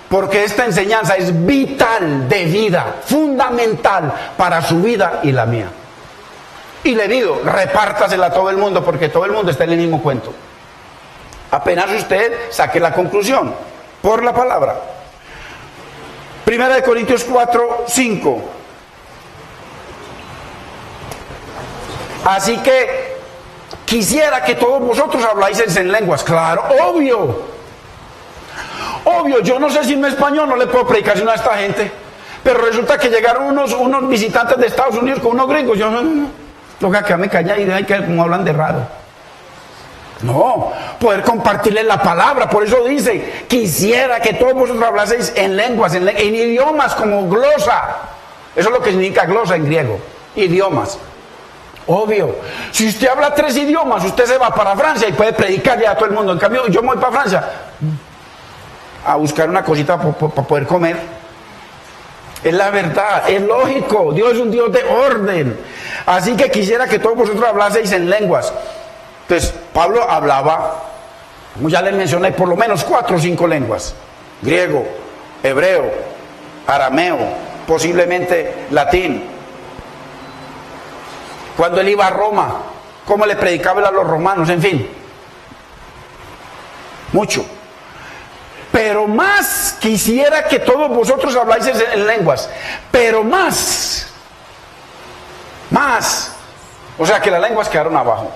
Porque esta enseñanza es vital, de vida, fundamental para su vida y la mía. Y le digo, repártasela a todo el mundo, porque todo el mundo está en el mismo cuento. Apenas usted saque la conclusión por la palabra. Primera de Corintios 4:5. Así que quisiera que todos vosotros habláis en lenguas. Claro, obvio, yo no sé si en español no le puedo predicar sino a esta gente. Pero resulta que llegaron unos visitantes de Estados Unidos con unos gringos. Yo no, toca que me calla y de ahí que como hablan de raro. No, poder compartirles la palabra. Por eso dice, quisiera que todos vosotros hablaseis en lenguas, en idiomas como glosa. Eso es lo que significa glosa en griego, idiomas. Obvio, si usted habla 3 idiomas, usted se va para Francia y puede predicarle a todo el mundo. En cambio, yo me voy para Francia a buscar una cosita para poder comer. Es la verdad, es lógico. Dios es un Dios de orden. Así que quisiera que todos vosotros hablaseis en lenguas. Entonces, Pablo hablaba, como ya les mencioné, por lo menos 4 o 5 lenguas. Griego, hebreo, arameo, posiblemente latín. Cuando él iba a Roma, cómo le predicaba a los romanos, en fin. Mucho. Pero más quisiera que todos vosotros habláis en lenguas. Pero más. O sea, que las lenguas quedaron abajo.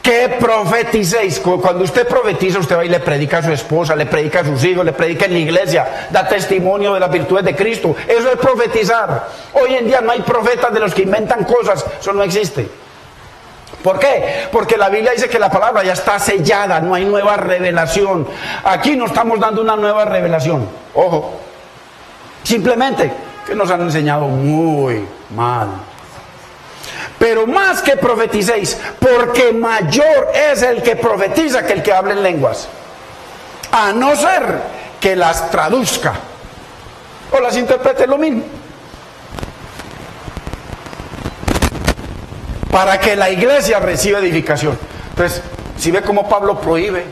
Que profeticéis. Cuando usted profetiza, usted va y le predica a su esposa, le predica a sus hijos, le predica en la iglesia, da testimonio de las virtudes de Cristo. Eso es profetizar. Hoy en día no hay profetas de los que inventan cosas. Eso no existe. ¿Por qué? Porque la Biblia dice que la palabra ya está sellada, no hay nueva revelación. Aquí no estamos dando una nueva revelación. Ojo. Simplemente que nos han enseñado muy mal. Pero más que profeticéis, porque mayor es el que profetiza que el que habla en lenguas. A no ser que las traduzca o las interprete, lo mismo. Para que la iglesia reciba edificación. Entonces, si ve cómo Pablo prohíbe.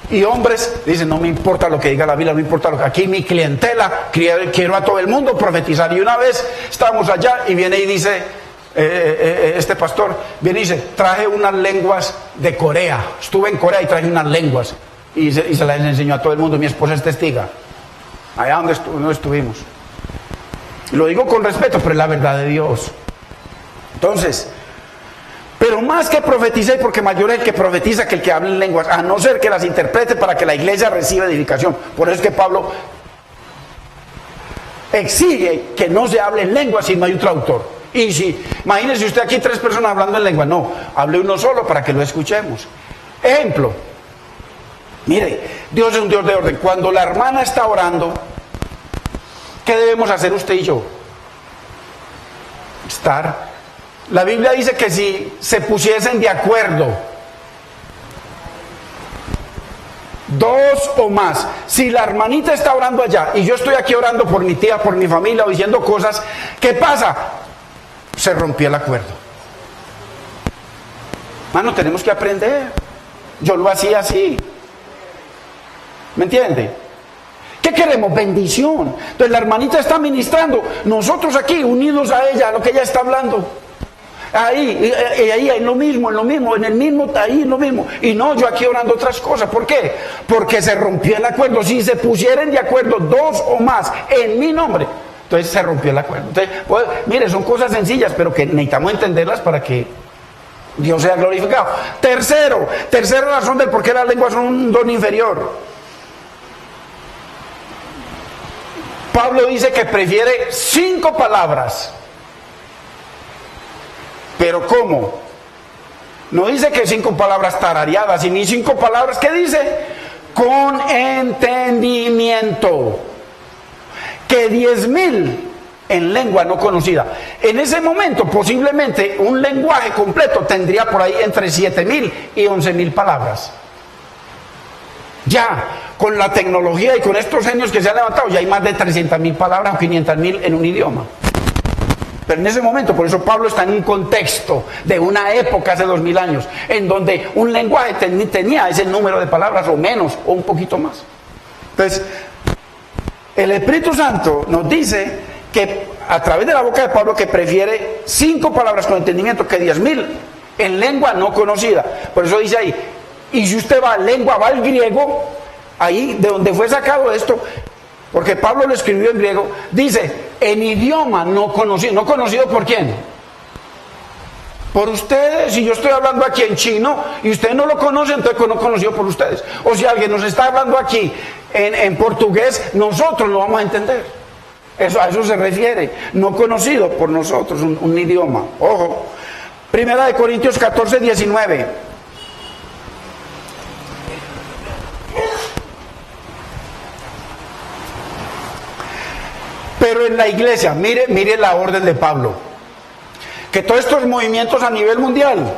Y hombres dicen, no me importa lo que diga la Biblia, no me importa lo que... Aquí mi clientela, quiero a todo el mundo profetizar. Y una vez estábamos allá y viene y dice, este pastor, viene y dice, traje unas lenguas de Corea. Estuve en Corea y traje unas lenguas. Y se las enseñó a todo el mundo. Mi esposa es testiga. Allá donde no estuvimos. Lo digo con respeto, pero es la verdad de Dios. Entonces... Pero más que profeticéis, porque mayor es el que profetiza que el que habla en lenguas, a no ser que las interprete para que la iglesia reciba edificación. Por eso es que Pablo exige que no se hable en lenguas si no hay un traductor. Y si, imagínese usted aquí 3 personas hablando en lengua, no, hable uno solo para que lo escuchemos. Ejemplo, mire, Dios es un Dios de orden. Cuando la hermana está orando, ¿qué debemos hacer usted y yo? Estar. La Biblia dice que si se pusiesen de acuerdo 2 o más, si la hermanita está orando allá y yo estoy aquí orando por mi tía, por mi familia o diciendo cosas, ¿qué pasa? Se rompió el acuerdo. Mano, tenemos que aprender. Yo lo hacía así. ¿Me entiende? ¿Qué queremos? Bendición. Entonces la hermanita está ministrando, nosotros aquí unidos a ella, a lo que ella está hablando. Ahí, en lo mismo, en el mismo, ahí en lo mismo. Y no, yo aquí orando otras cosas. ¿Por qué? Porque se rompió el acuerdo. Si se pusieran de acuerdo 2 o más en mi nombre, entonces se rompió el acuerdo. Entonces, pues, mire, son cosas sencillas, pero que necesitamos entenderlas para que Dios sea glorificado. Tercera razón del por qué las lenguas son un don inferior. Pablo dice que prefiere 5 palabras. Pero ¿cómo? No dice que 5 palabras tarareadas, ni 5 palabras, ¿qué dice? Con entendimiento. Que 10,000 en lengua no conocida. En ese momento, posiblemente, un lenguaje completo tendría por ahí entre 7,000 y 11,000 palabras. Ya, con la tecnología y con estos genios que se han levantado, ya hay más de 300,000 palabras o 500,000 en un idioma. Pero en ese momento, por eso Pablo está en un contexto de una época hace 2000 años, en donde un lenguaje tenía ese número de palabras o menos, o un poquito más. Entonces, el Espíritu Santo nos dice que a través de la boca de Pablo que prefiere 5 palabras con entendimiento que 10,000 en lengua no conocida. Por eso dice ahí, y si usted va a lengua, va al griego, ahí de donde fue sacado esto, porque Pablo lo escribió en griego, dice, en idioma no conocido. ¿No conocido por quién? Por ustedes. Si yo estoy hablando aquí en chino y ustedes no lo conocen, entonces no conocido por ustedes. O si alguien nos está hablando aquí en portugués, nosotros lo vamos a entender. A eso se refiere. No conocido por nosotros, un idioma. Ojo. 1 Corintios 14, 19. Pero en la iglesia, mire la orden de Pablo, que todos estos movimientos a nivel mundial,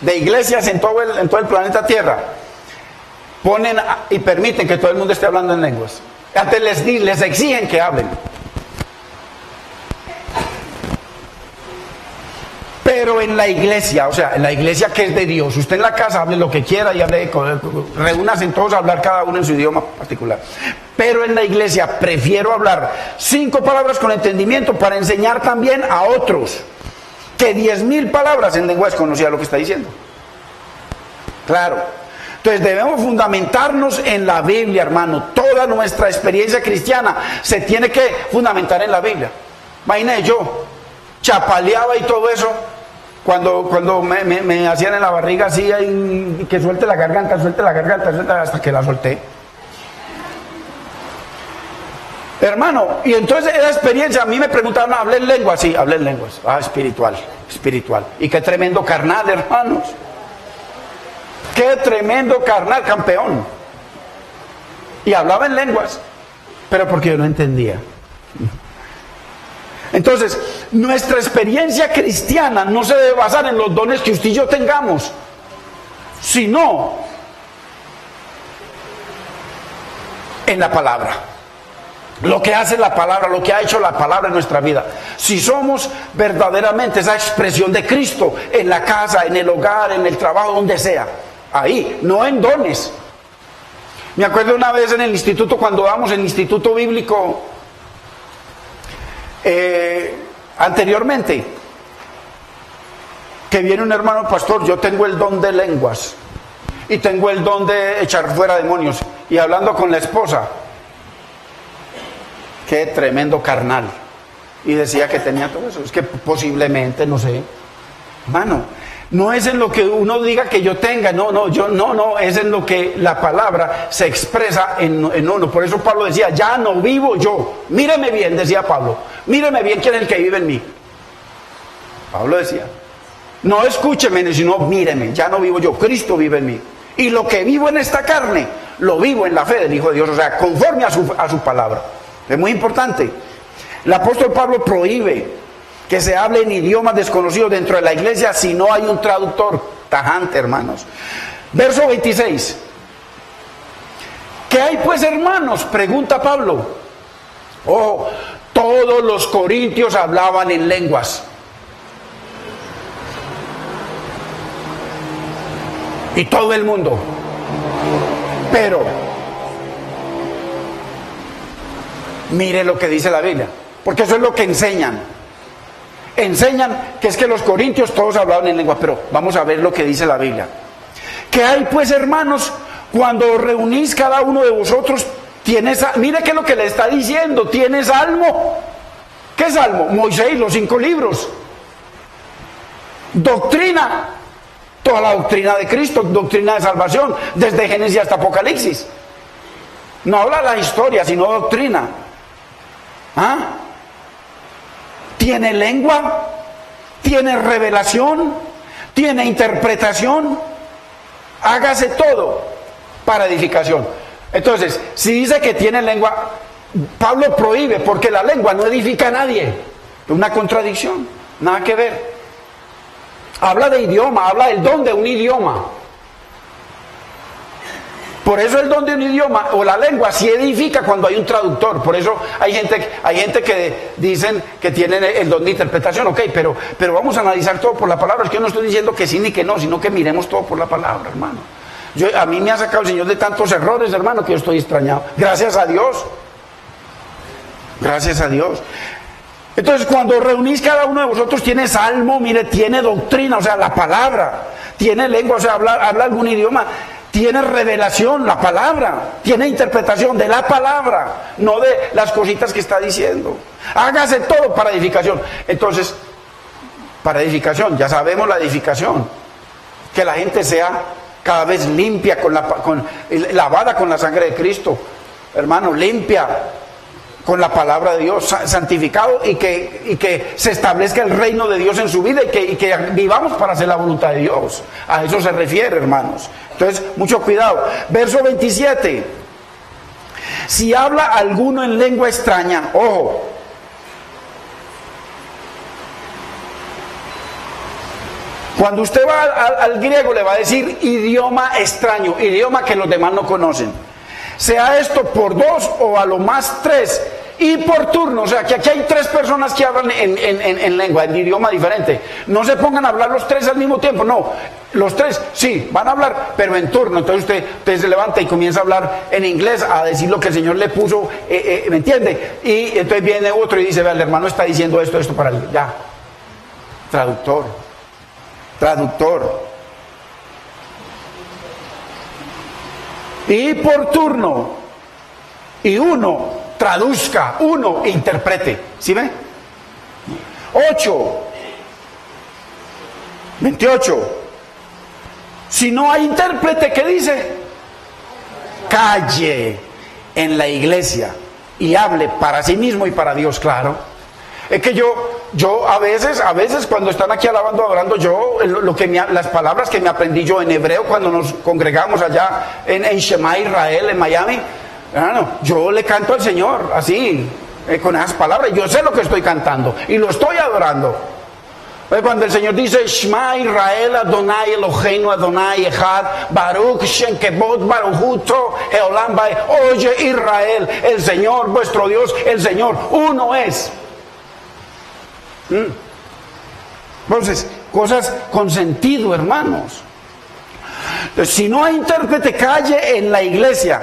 de iglesias en todo el planeta Tierra, ponen y permiten que todo el mundo esté hablando en lenguas. Antes les exigen que hablen. Pero en la iglesia, o sea, en la iglesia que es de Dios, usted en la casa hable lo que quiera y reúnanse todos a hablar cada uno en su idioma particular. Pero en la iglesia prefiero hablar 5 palabras con entendimiento para enseñar también a otros que 10,000 palabras en lengua desconocida, lo que está diciendo. Claro. Entonces debemos fundamentarnos en la Biblia, hermano. Toda nuestra experiencia cristiana se tiene que fundamentar en la Biblia. Imagínate, yo chapaleaba y todo eso cuando me hacían en la barriga así, que suelte la garganta, hasta que la solté. Hermano, y entonces esa experiencia, a mí me preguntaban, ¿hablé en lenguas? Sí, hablé en lenguas. Ah, espiritual. Y qué tremendo carnal, hermanos. Qué tremendo carnal, campeón. Y hablaba en lenguas, pero porque yo no entendía. Entonces, nuestra experiencia cristiana no se debe basar en los dones que usted y yo tengamos, sino en la palabra. Lo que hace la palabra, lo que ha hecho la palabra en nuestra vida. Si somos verdaderamente esa expresión de Cristo en la casa, en el hogar, en el trabajo, donde sea, ahí, no en dones. Me acuerdo una vez en el instituto, cuando damos en el instituto bíblico, anteriormente, que viene un hermano pastor, yo tengo el don de lenguas y tengo el don de echar fuera demonios, y hablando con la esposa, qué tremendo carnal, y decía que tenía todo eso. Es que posiblemente, no sé, hermano, no es en lo que uno diga que yo tenga, no, es en lo que la palabra se expresa en uno. Por eso Pablo decía, ya no vivo yo, míreme bien, decía Pablo, míreme bien quién es el que vive en mí. Pablo decía, no escúcheme, sino míreme, ya no vivo yo, Cristo vive en mí, y lo que vivo en esta carne, lo vivo en la fe del Hijo de Dios, o sea, conforme a su palabra. Es muy importante. El apóstol Pablo prohíbe que se hable en idiomas desconocidos dentro de la iglesia si no hay un traductor tajante, hermanos. Verso 26. ¿Qué hay pues, hermanos?, pregunta Pablo. Oh, todos los corintios hablaban en lenguas. Y todo el mundo. Pero mire lo que dice la Biblia, porque eso es lo que enseñan. Enseñan que es que los corintios todos hablaban en lengua, pero vamos a ver lo que dice la Biblia. ¿Qué hay pues, hermanos, cuando os reunís cada uno de vosotros? Mire que lo que le está diciendo, ¿tiene salmo? ¿Qué salmo? Moisés, los 5 libros. Doctrina, toda la doctrina de Cristo, doctrina de salvación, desde Génesis hasta Apocalipsis. No habla la historia, sino doctrina. ¿Ah? ¿Tiene lengua? ¿Tiene revelación? ¿Tiene interpretación? Hágase todo para edificación. Entonces, si dice que tiene lengua, Pablo prohíbe, porque la lengua no edifica a nadie. Es una contradicción, nada que ver. Habla de idioma, habla del don de un idioma. Por eso el don de un idioma o la lengua sí edifica cuando hay un traductor. Por eso hay gente que dicen que tienen el don de interpretación. Ok, pero vamos a analizar todo por la palabra. Es que yo no estoy diciendo que sí ni que no, sino que miremos todo por la palabra, hermano. A mí me ha sacado el Señor de tantos errores, hermano, que yo estoy extrañado. Gracias a Dios. Gracias a Dios. Entonces, cuando reunís, cada uno de vosotros tiene salmo, mire, tiene doctrina, o sea, la palabra. Tiene lengua, o sea, habla algún idioma. Tiene revelación, la palabra. Tiene interpretación de la palabra, no de las cositas que está diciendo. Hágase todo para edificación. Entonces, para edificación, ya sabemos la edificación. Que la gente sea cada vez limpia, lavada con la sangre de Cristo. Hermano, limpia con la palabra de Dios, santificado, y que se establezca el reino de Dios en su vida, y que vivamos para hacer la voluntad de Dios. A eso se refiere, hermanos. Entonces, mucho cuidado. Verso 27. Si habla alguno en lengua extraña, ojo, cuando usted va al griego le va a decir idioma extraño, idioma que los demás no conocen. Sea esto por 2 o a lo más 3, y por turno. O sea, que aquí hay 3 personas que hablan en lengua, en idioma diferente. No se pongan a hablar los 3 al mismo tiempo, no. Los 3, sí, van a hablar, pero en turno. Entonces usted se levanta y comienza a hablar en inglés, a decir lo que el Señor le puso, ¿me entiende? Y entonces viene otro y dice, vea, el hermano está diciendo esto para él. Ya. Traductor. Y por turno, y uno traduzca, uno interprete. ¿Sí ve? 28. Si no hay intérprete, ¿qué dice? Calle en la iglesia y hable para sí mismo y para Dios, claro. Es que yo a veces cuando están aquí alabando, adorando, las palabras que me aprendí yo en hebreo cuando nos congregamos allá en Shema Israel, en Miami, yo le canto al Señor, así, con esas palabras. Yo sé lo que estoy cantando y lo estoy adorando. Cuando el Señor dice Shema Israel Adonai Eloheinu Adonai Echad Baruch Shem Kevod Baruchuto Eolam Bae, oye Israel, el Señor vuestro Dios, el Señor uno es. Entonces, cosas con sentido, hermanos. Entonces, si no hay intérprete, calle en la iglesia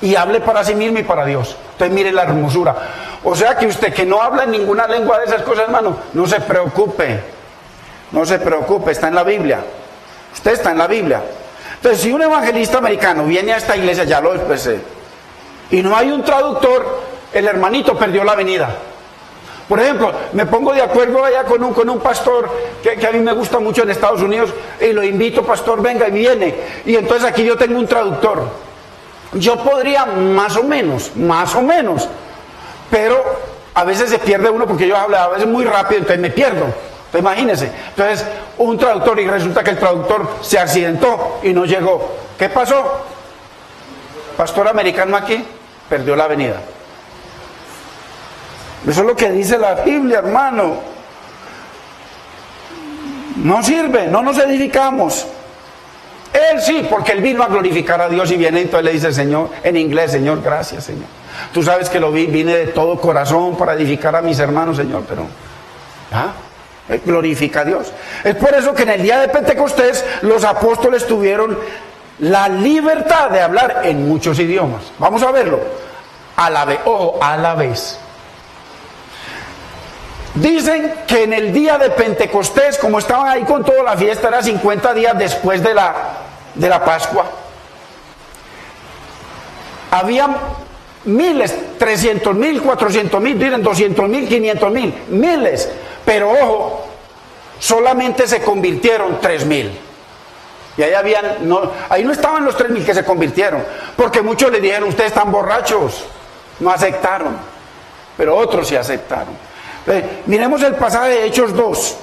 y hable para sí mismo y para Dios. Entonces mire la hermosura. O sea que usted que no habla en ninguna lengua de esas cosas, hermano, no se preocupe. No se preocupe, está en la Biblia. Usted está en la Biblia. Entonces, si un evangelista americano viene a esta iglesia, ya lo expresé, y no hay un traductor, el hermanito perdió la venida. Por ejemplo, me pongo de acuerdo allá con un pastor que a mí me gusta mucho en Estados Unidos, y lo invito, pastor, venga, y viene. Y entonces aquí yo tengo un traductor. Yo podría más o menos, pero a veces se pierde uno porque yo hablo a veces muy rápido, entonces me pierdo. Entonces, imagínense. Entonces, un traductor, y resulta que el traductor se accidentó y no llegó. ¿Qué pasó? Pastor americano aquí perdió la avenida. Eso es lo que dice la Biblia, hermano. No sirve, no nos edificamos. Él sí, porque él vino a glorificar a Dios y viene, entonces le dice, Señor, en inglés, Señor, gracias, Señor. Tú sabes que vine de todo corazón para edificar a mis hermanos, Señor, pero glorifica a Dios. Es por eso que en el día de Pentecostés los apóstoles tuvieron la libertad de hablar en muchos idiomas. Vamos a verlo. A la vez, ojo, a la vez. Dicen que en el día de Pentecostés, como estaban ahí con toda la fiesta, era 50 días después de la Pascua. Habían miles, 300,000, 400,000, dicen 200,000, 500,000, miles. Pero ojo, solamente se convirtieron 3,000. Y ahí no estaban los 3,000 que se convirtieron, porque muchos le dijeron, ustedes están borrachos, no aceptaron, pero otros sí aceptaron. Miremos el pasaje de Hechos 2.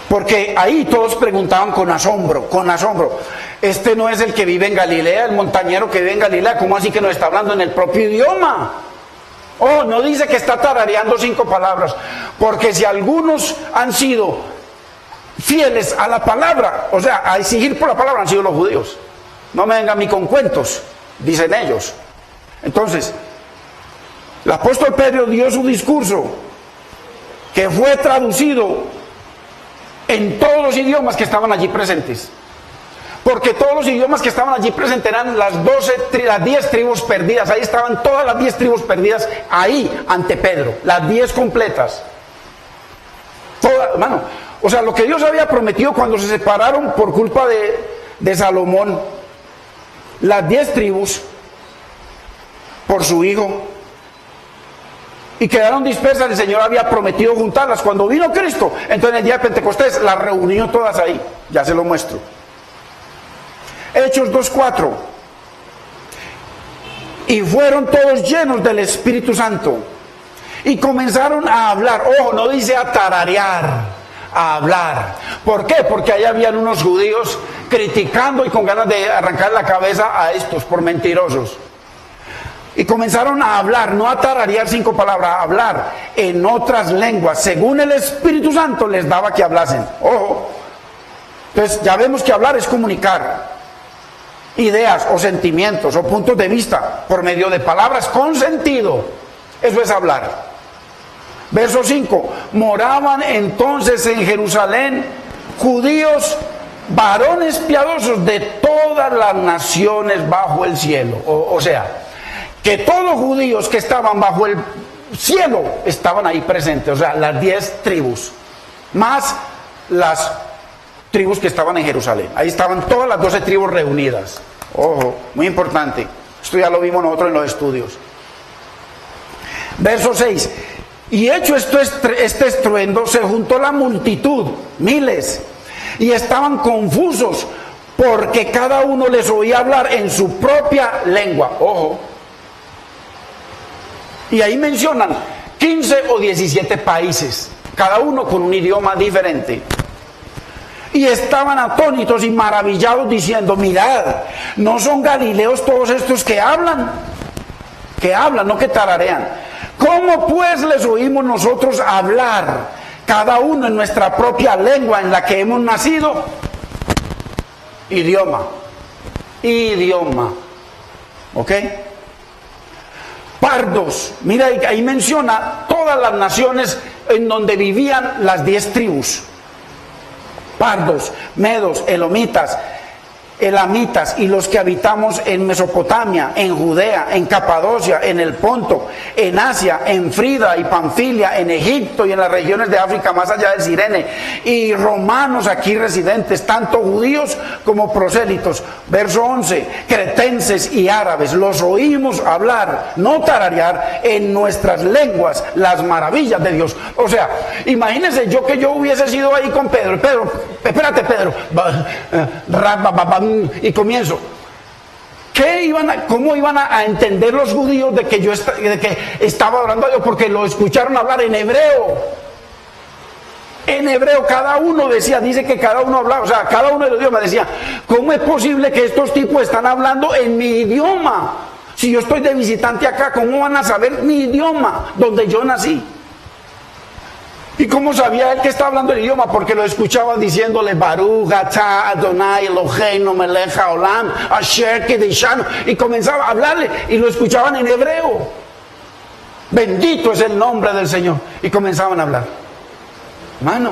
Porque ahí todos preguntaban con asombro, este no es el que vive en Galilea, el montañero que vive en Galilea, ¿cómo así que nos está hablando en el propio idioma? Oh, no dice que está tarareando 5 palabras, porque si algunos han sido fieles a la palabra, o sea, a exigir por la palabra, han sido los judíos. No me vengan a mí con cuentos, dicen ellos. Entonces, el apóstol Pedro dio su discurso, que fue traducido en todos los idiomas que estaban allí presentes. Porque todos los idiomas que estaban allí presentes eran las 10 tribus perdidas. Ahí estaban todas las 10 tribus perdidas, ahí ante Pedro, las 10 completas. Todas, hermano. O sea, lo que Dios había prometido cuando se separaron por culpa de Salomón, las 10 tribus, por su hijo, y quedaron dispersas, el Señor había prometido juntarlas. Cuando vino Cristo, entonces en el día de Pentecostés las reunió todas ahí. Ya se lo muestro. Hechos 2:4. Y fueron todos llenos del Espíritu Santo y comenzaron a hablar. Ojo, no dice a tararear, a hablar. ¿Por qué? Porque ahí habían unos judíos criticando y con ganas de arrancar la cabeza a estos por mentirosos. Y comenzaron a hablar, no a tararear 5 palabras, a hablar en otras lenguas, según el Espíritu Santo les daba que hablasen. Ojo. Entonces ya vemos que hablar es comunicar ideas o sentimientos o puntos de vista por medio de palabras con sentido. Eso es hablar. Verso 5. Moraban entonces en Jerusalén judíos, varones piadosos de todas las naciones bajo el cielo. O sea, que todos los judíos que estaban bajo el cielo estaban ahí presentes, o sea, las 10 tribus, más las tribus que estaban en Jerusalén. Ahí estaban todas las 12 tribus reunidas. Ojo, muy importante. Esto ya lo vimos nosotros en los estudios. Verso 6. Y hecho este estruendo, se juntó la multitud, miles, y estaban confusos, porque cada uno les oía hablar en su propia lengua. Ojo. Y ahí mencionan 15 o 17 países, cada uno con un idioma diferente. Y estaban atónitos y maravillados diciendo, mirad, ¿no son galileos todos estos que hablan? Que hablan, no que tararean. ¿Cómo pues les oímos nosotros hablar, cada uno en nuestra propia lengua en la que hemos nacido? Idioma. ¿Ok? Pardos. Mira, ahí menciona todas las naciones en donde vivían las 10 tribus. Pardos, medos, elomitas, elamitas y los que habitamos en Mesopotamia, en Judea, en Capadocia, en el Ponto, en Asia, en Frida y Panfilia, en Egipto y en las regiones de África más allá del Cirene, y romanos aquí residentes, tanto judíos como prosélitos. Verso 11, cretenses y árabes, los oímos hablar, no tararear, en nuestras lenguas las maravillas de Dios. O sea, imagínense yo que yo hubiese sido ahí con Pedro. Pedro, espérate Pedro, y comienzo. ¿Cómo iban a entender los judíos de que yo estaba orando a Dios? Porque lo escucharon hablar en hebreo. En hebreo cada uno decía, dice que cada uno hablaba, o sea, cada uno de los idiomas decía, ¿cómo es posible que estos tipos están hablando en mi idioma? Si yo estoy de visitante acá, ¿cómo van a saber mi idioma donde yo nací? ¿Y cómo sabía él que estaba hablando el idioma? Porque lo escuchaban diciéndole Baruch atah Adonai Eloheinu melech haolam asher kideshanu, y comenzaba a hablarle y lo escuchaban en hebreo. Bendito es el nombre del Señor. Y comenzaban a hablar. Mano.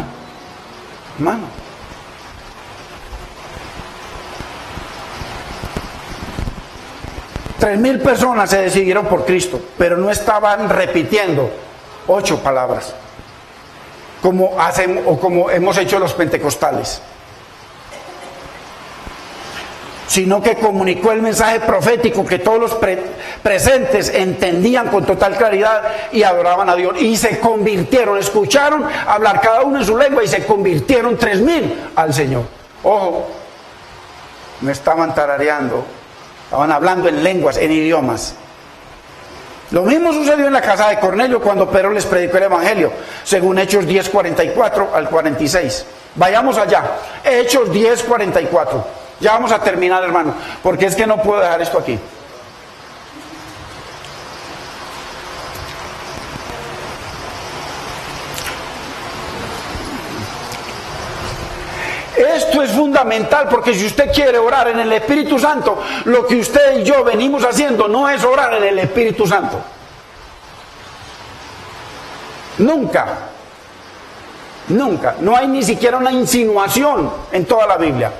3,000 personas se decidieron por Cristo, pero no estaban repitiendo 8 palabras. Como hemos hecho los pentecostales, sino que comunicó el mensaje profético que todos los presentes entendían con total claridad y adoraban a Dios, y se convirtieron, escucharon hablar cada uno en su lengua y se convirtieron 3,000 al Señor. Ojo, no estaban tarareando, estaban hablando en lenguas, en idiomas. Lo mismo sucedió en la casa de Cornelio cuando Pedro les predicó el Evangelio, según Hechos 10:44 al 46. Vayamos allá, Hechos 10:44. Ya vamos a terminar, hermano, porque es que no puedo dejar esto aquí. Esto es fundamental, porque si usted quiere orar en el Espíritu Santo, lo que usted y yo venimos haciendo no es orar en el Espíritu Santo. Nunca. No hay ni siquiera una insinuación en toda la Biblia.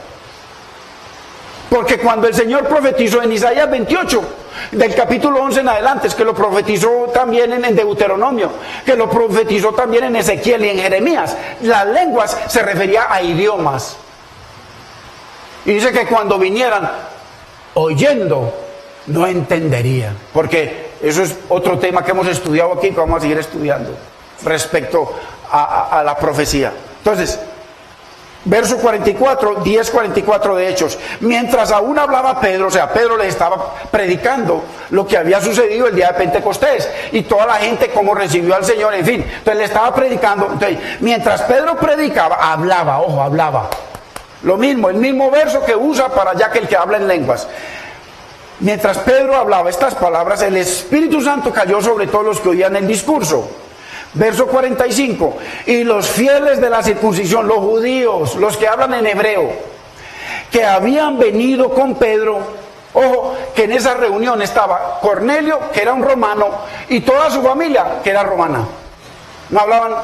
Porque cuando el Señor profetizó en Isaías 28, del capítulo 11 en adelante, es que lo profetizó también en Deuteronomio, que lo profetizó también en Ezequiel y en Jeremías, las lenguas se refería a idiomas. Y dice que cuando vinieran oyendo, no entenderían. Porque eso es otro tema que hemos estudiado aquí, que vamos a seguir estudiando respecto a la profecía. Entonces, verso 44, 10:44 de Hechos. Mientras aún hablaba Pedro, o sea, Pedro les estaba predicando lo que había sucedido el día de Pentecostés y toda la gente cómo recibió al Señor, en fin. Entonces le estaba predicando. Entonces, mientras Pedro predicaba, hablaba. Lo mismo, el mismo verso que usa para ya que el que habla en lenguas. Mientras Pedro hablaba estas palabras, el Espíritu Santo cayó sobre todos los que oían el discurso. Verso 45, y los fieles de la circuncisión, los judíos, los que hablan en hebreo, que habían venido con Pedro, ojo, que en esa reunión estaba Cornelio, que era un romano, y toda su familia, que era romana. No hablaban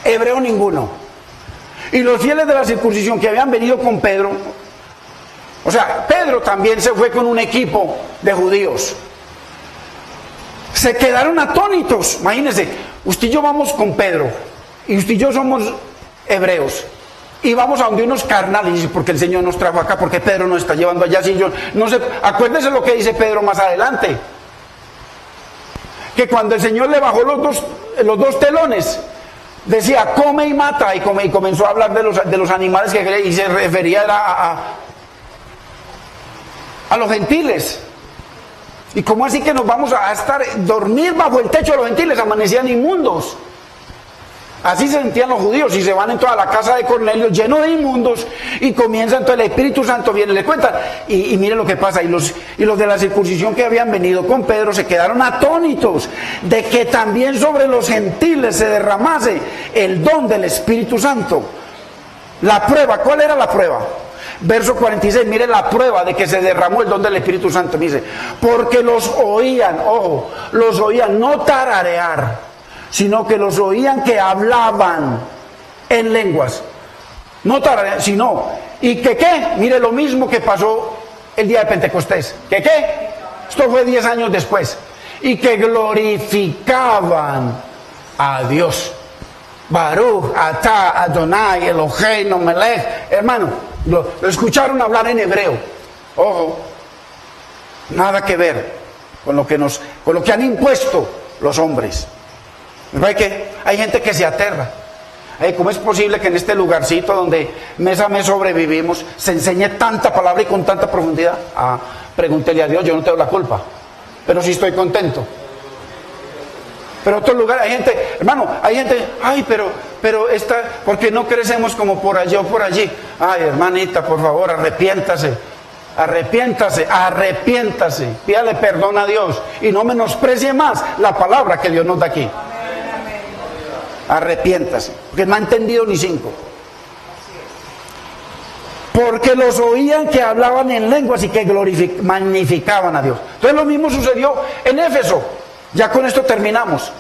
hebreo ninguno. Y los fieles de la circuncisión que habían venido con Pedro, o sea, Pedro también se fue con un equipo de judíos. Se quedaron atónitos. Imagínense, usted y yo vamos con Pedro, y usted y yo somos hebreos, y vamos a donde unos carnales, porque el Señor nos trajo acá, porque Pedro nos está llevando allá. Si yo no sé, acuérdense lo que dice Pedro más adelante, que cuando el Señor le bajó los dos telones, decía come y mata, y comenzó a hablar de los animales que quería, y se refería a los gentiles. ¿Y cómo así que nos vamos a dormir bajo el techo de los gentiles? Amanecían inmundos. Así se sentían los judíos y se van en toda la casa de Cornelio lleno de inmundos y comienzan, entonces el Espíritu Santo viene, le cuentan y miren lo que pasa, y los de la circuncisión que habían venido con Pedro se quedaron atónitos de que también sobre los gentiles se derramase el don del Espíritu Santo. La prueba, ¿cuál era la prueba? Verso 46, mire la prueba de que se derramó el don del Espíritu Santo, dice, porque los oían, ojo, los oían no tararear, sino que los oían que hablaban en lenguas. No tararear, sino, y que qué, mire lo mismo que pasó el día de Pentecostés, que qué, esto fue 10 años después, y que glorificaban a Dios. Baruch, Atá, Adonai, Eloheinu, Melech. Hermano, lo escucharon hablar en hebreo. Ojo, nada que ver con lo que han impuesto los hombres. Hay gente que se aterra. ¿Cómo es posible que en este lugarcito donde mes a mes sobrevivimos se enseñe tanta palabra y con tanta profundidad? Pregúntele a Dios, yo no tengo la culpa, pero sí estoy contento. Pero en otro lugar hay gente, hermano, ay, pero ¿por qué no crecemos como por allá o por allí? Ay, hermanita, por favor, arrepiéntase, pídale perdón a Dios y no menosprecie más la palabra que Dios nos da aquí. Arrepiéntase, porque no ha entendido ni 5. Porque los oían que hablaban en lenguas y que magnificaban a Dios. Entonces lo mismo sucedió en Éfeso. Ya con esto terminamos.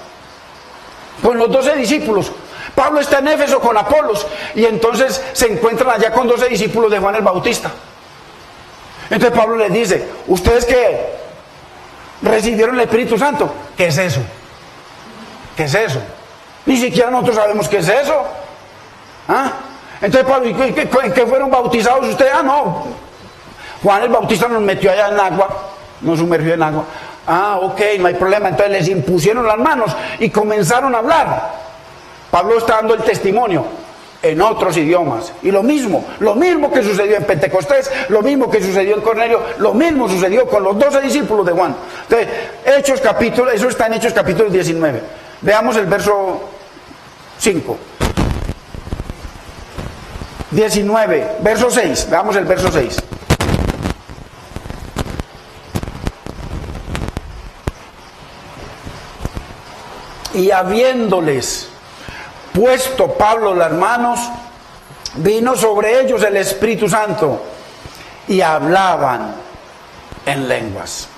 Con los 12 discípulos. Pablo está en Éfeso con Apolos y entonces se encuentran allá con 12 discípulos de Juan el Bautista. Entonces Pablo les dice, ¿ustedes qué? ¿Recibieron el Espíritu Santo? ¿Qué es eso? ¿Qué es eso? Ni siquiera nosotros sabemos qué es eso. Entonces Pablo, ¿en qué fueron bautizados ustedes? No, Juan el Bautista nos metió allá en agua, nos sumergió en agua. Ok, no hay problema. Entonces les impusieron las manos y comenzaron a hablar. Pablo está dando el testimonio en otros idiomas. Y lo mismo que sucedió en Pentecostés, lo mismo que sucedió en Cornelio, lo mismo sucedió con los 12 discípulos de Juan. Entonces, eso está en Hechos capítulo 19. Veamos el verso 5. 19, verso 6. Veamos el verso 6. Y habiéndoles puesto Pablo las manos, vino sobre ellos el Espíritu Santo y hablaban en lenguas.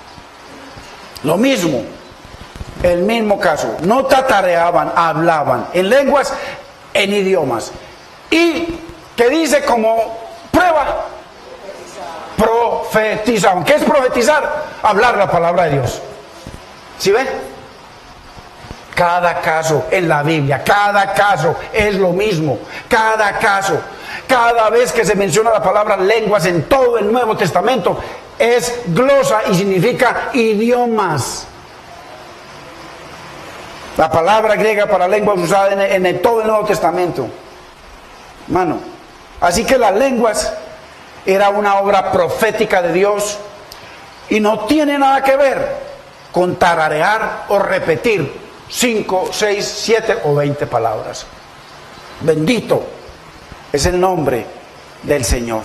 Lo mismo, el mismo caso, no tatareaban, hablaban en lenguas, en idiomas. Y que dice como prueba, profetizaban. ¿Qué es profetizar? Hablar la palabra de Dios. ¿Sí ven? Cada caso en la Biblia, cada caso es lo mismo, cada caso, cada vez que se menciona la palabra lenguas en todo el Nuevo Testamento, es glosa y significa idiomas. La palabra griega para lenguas usada en todo el Nuevo Testamento. Hermano, así que las lenguas era una obra profética de Dios y no tiene nada que ver con tararear o repetir 5, 6, 7 o 20 palabras. Bendito es el nombre del Señor.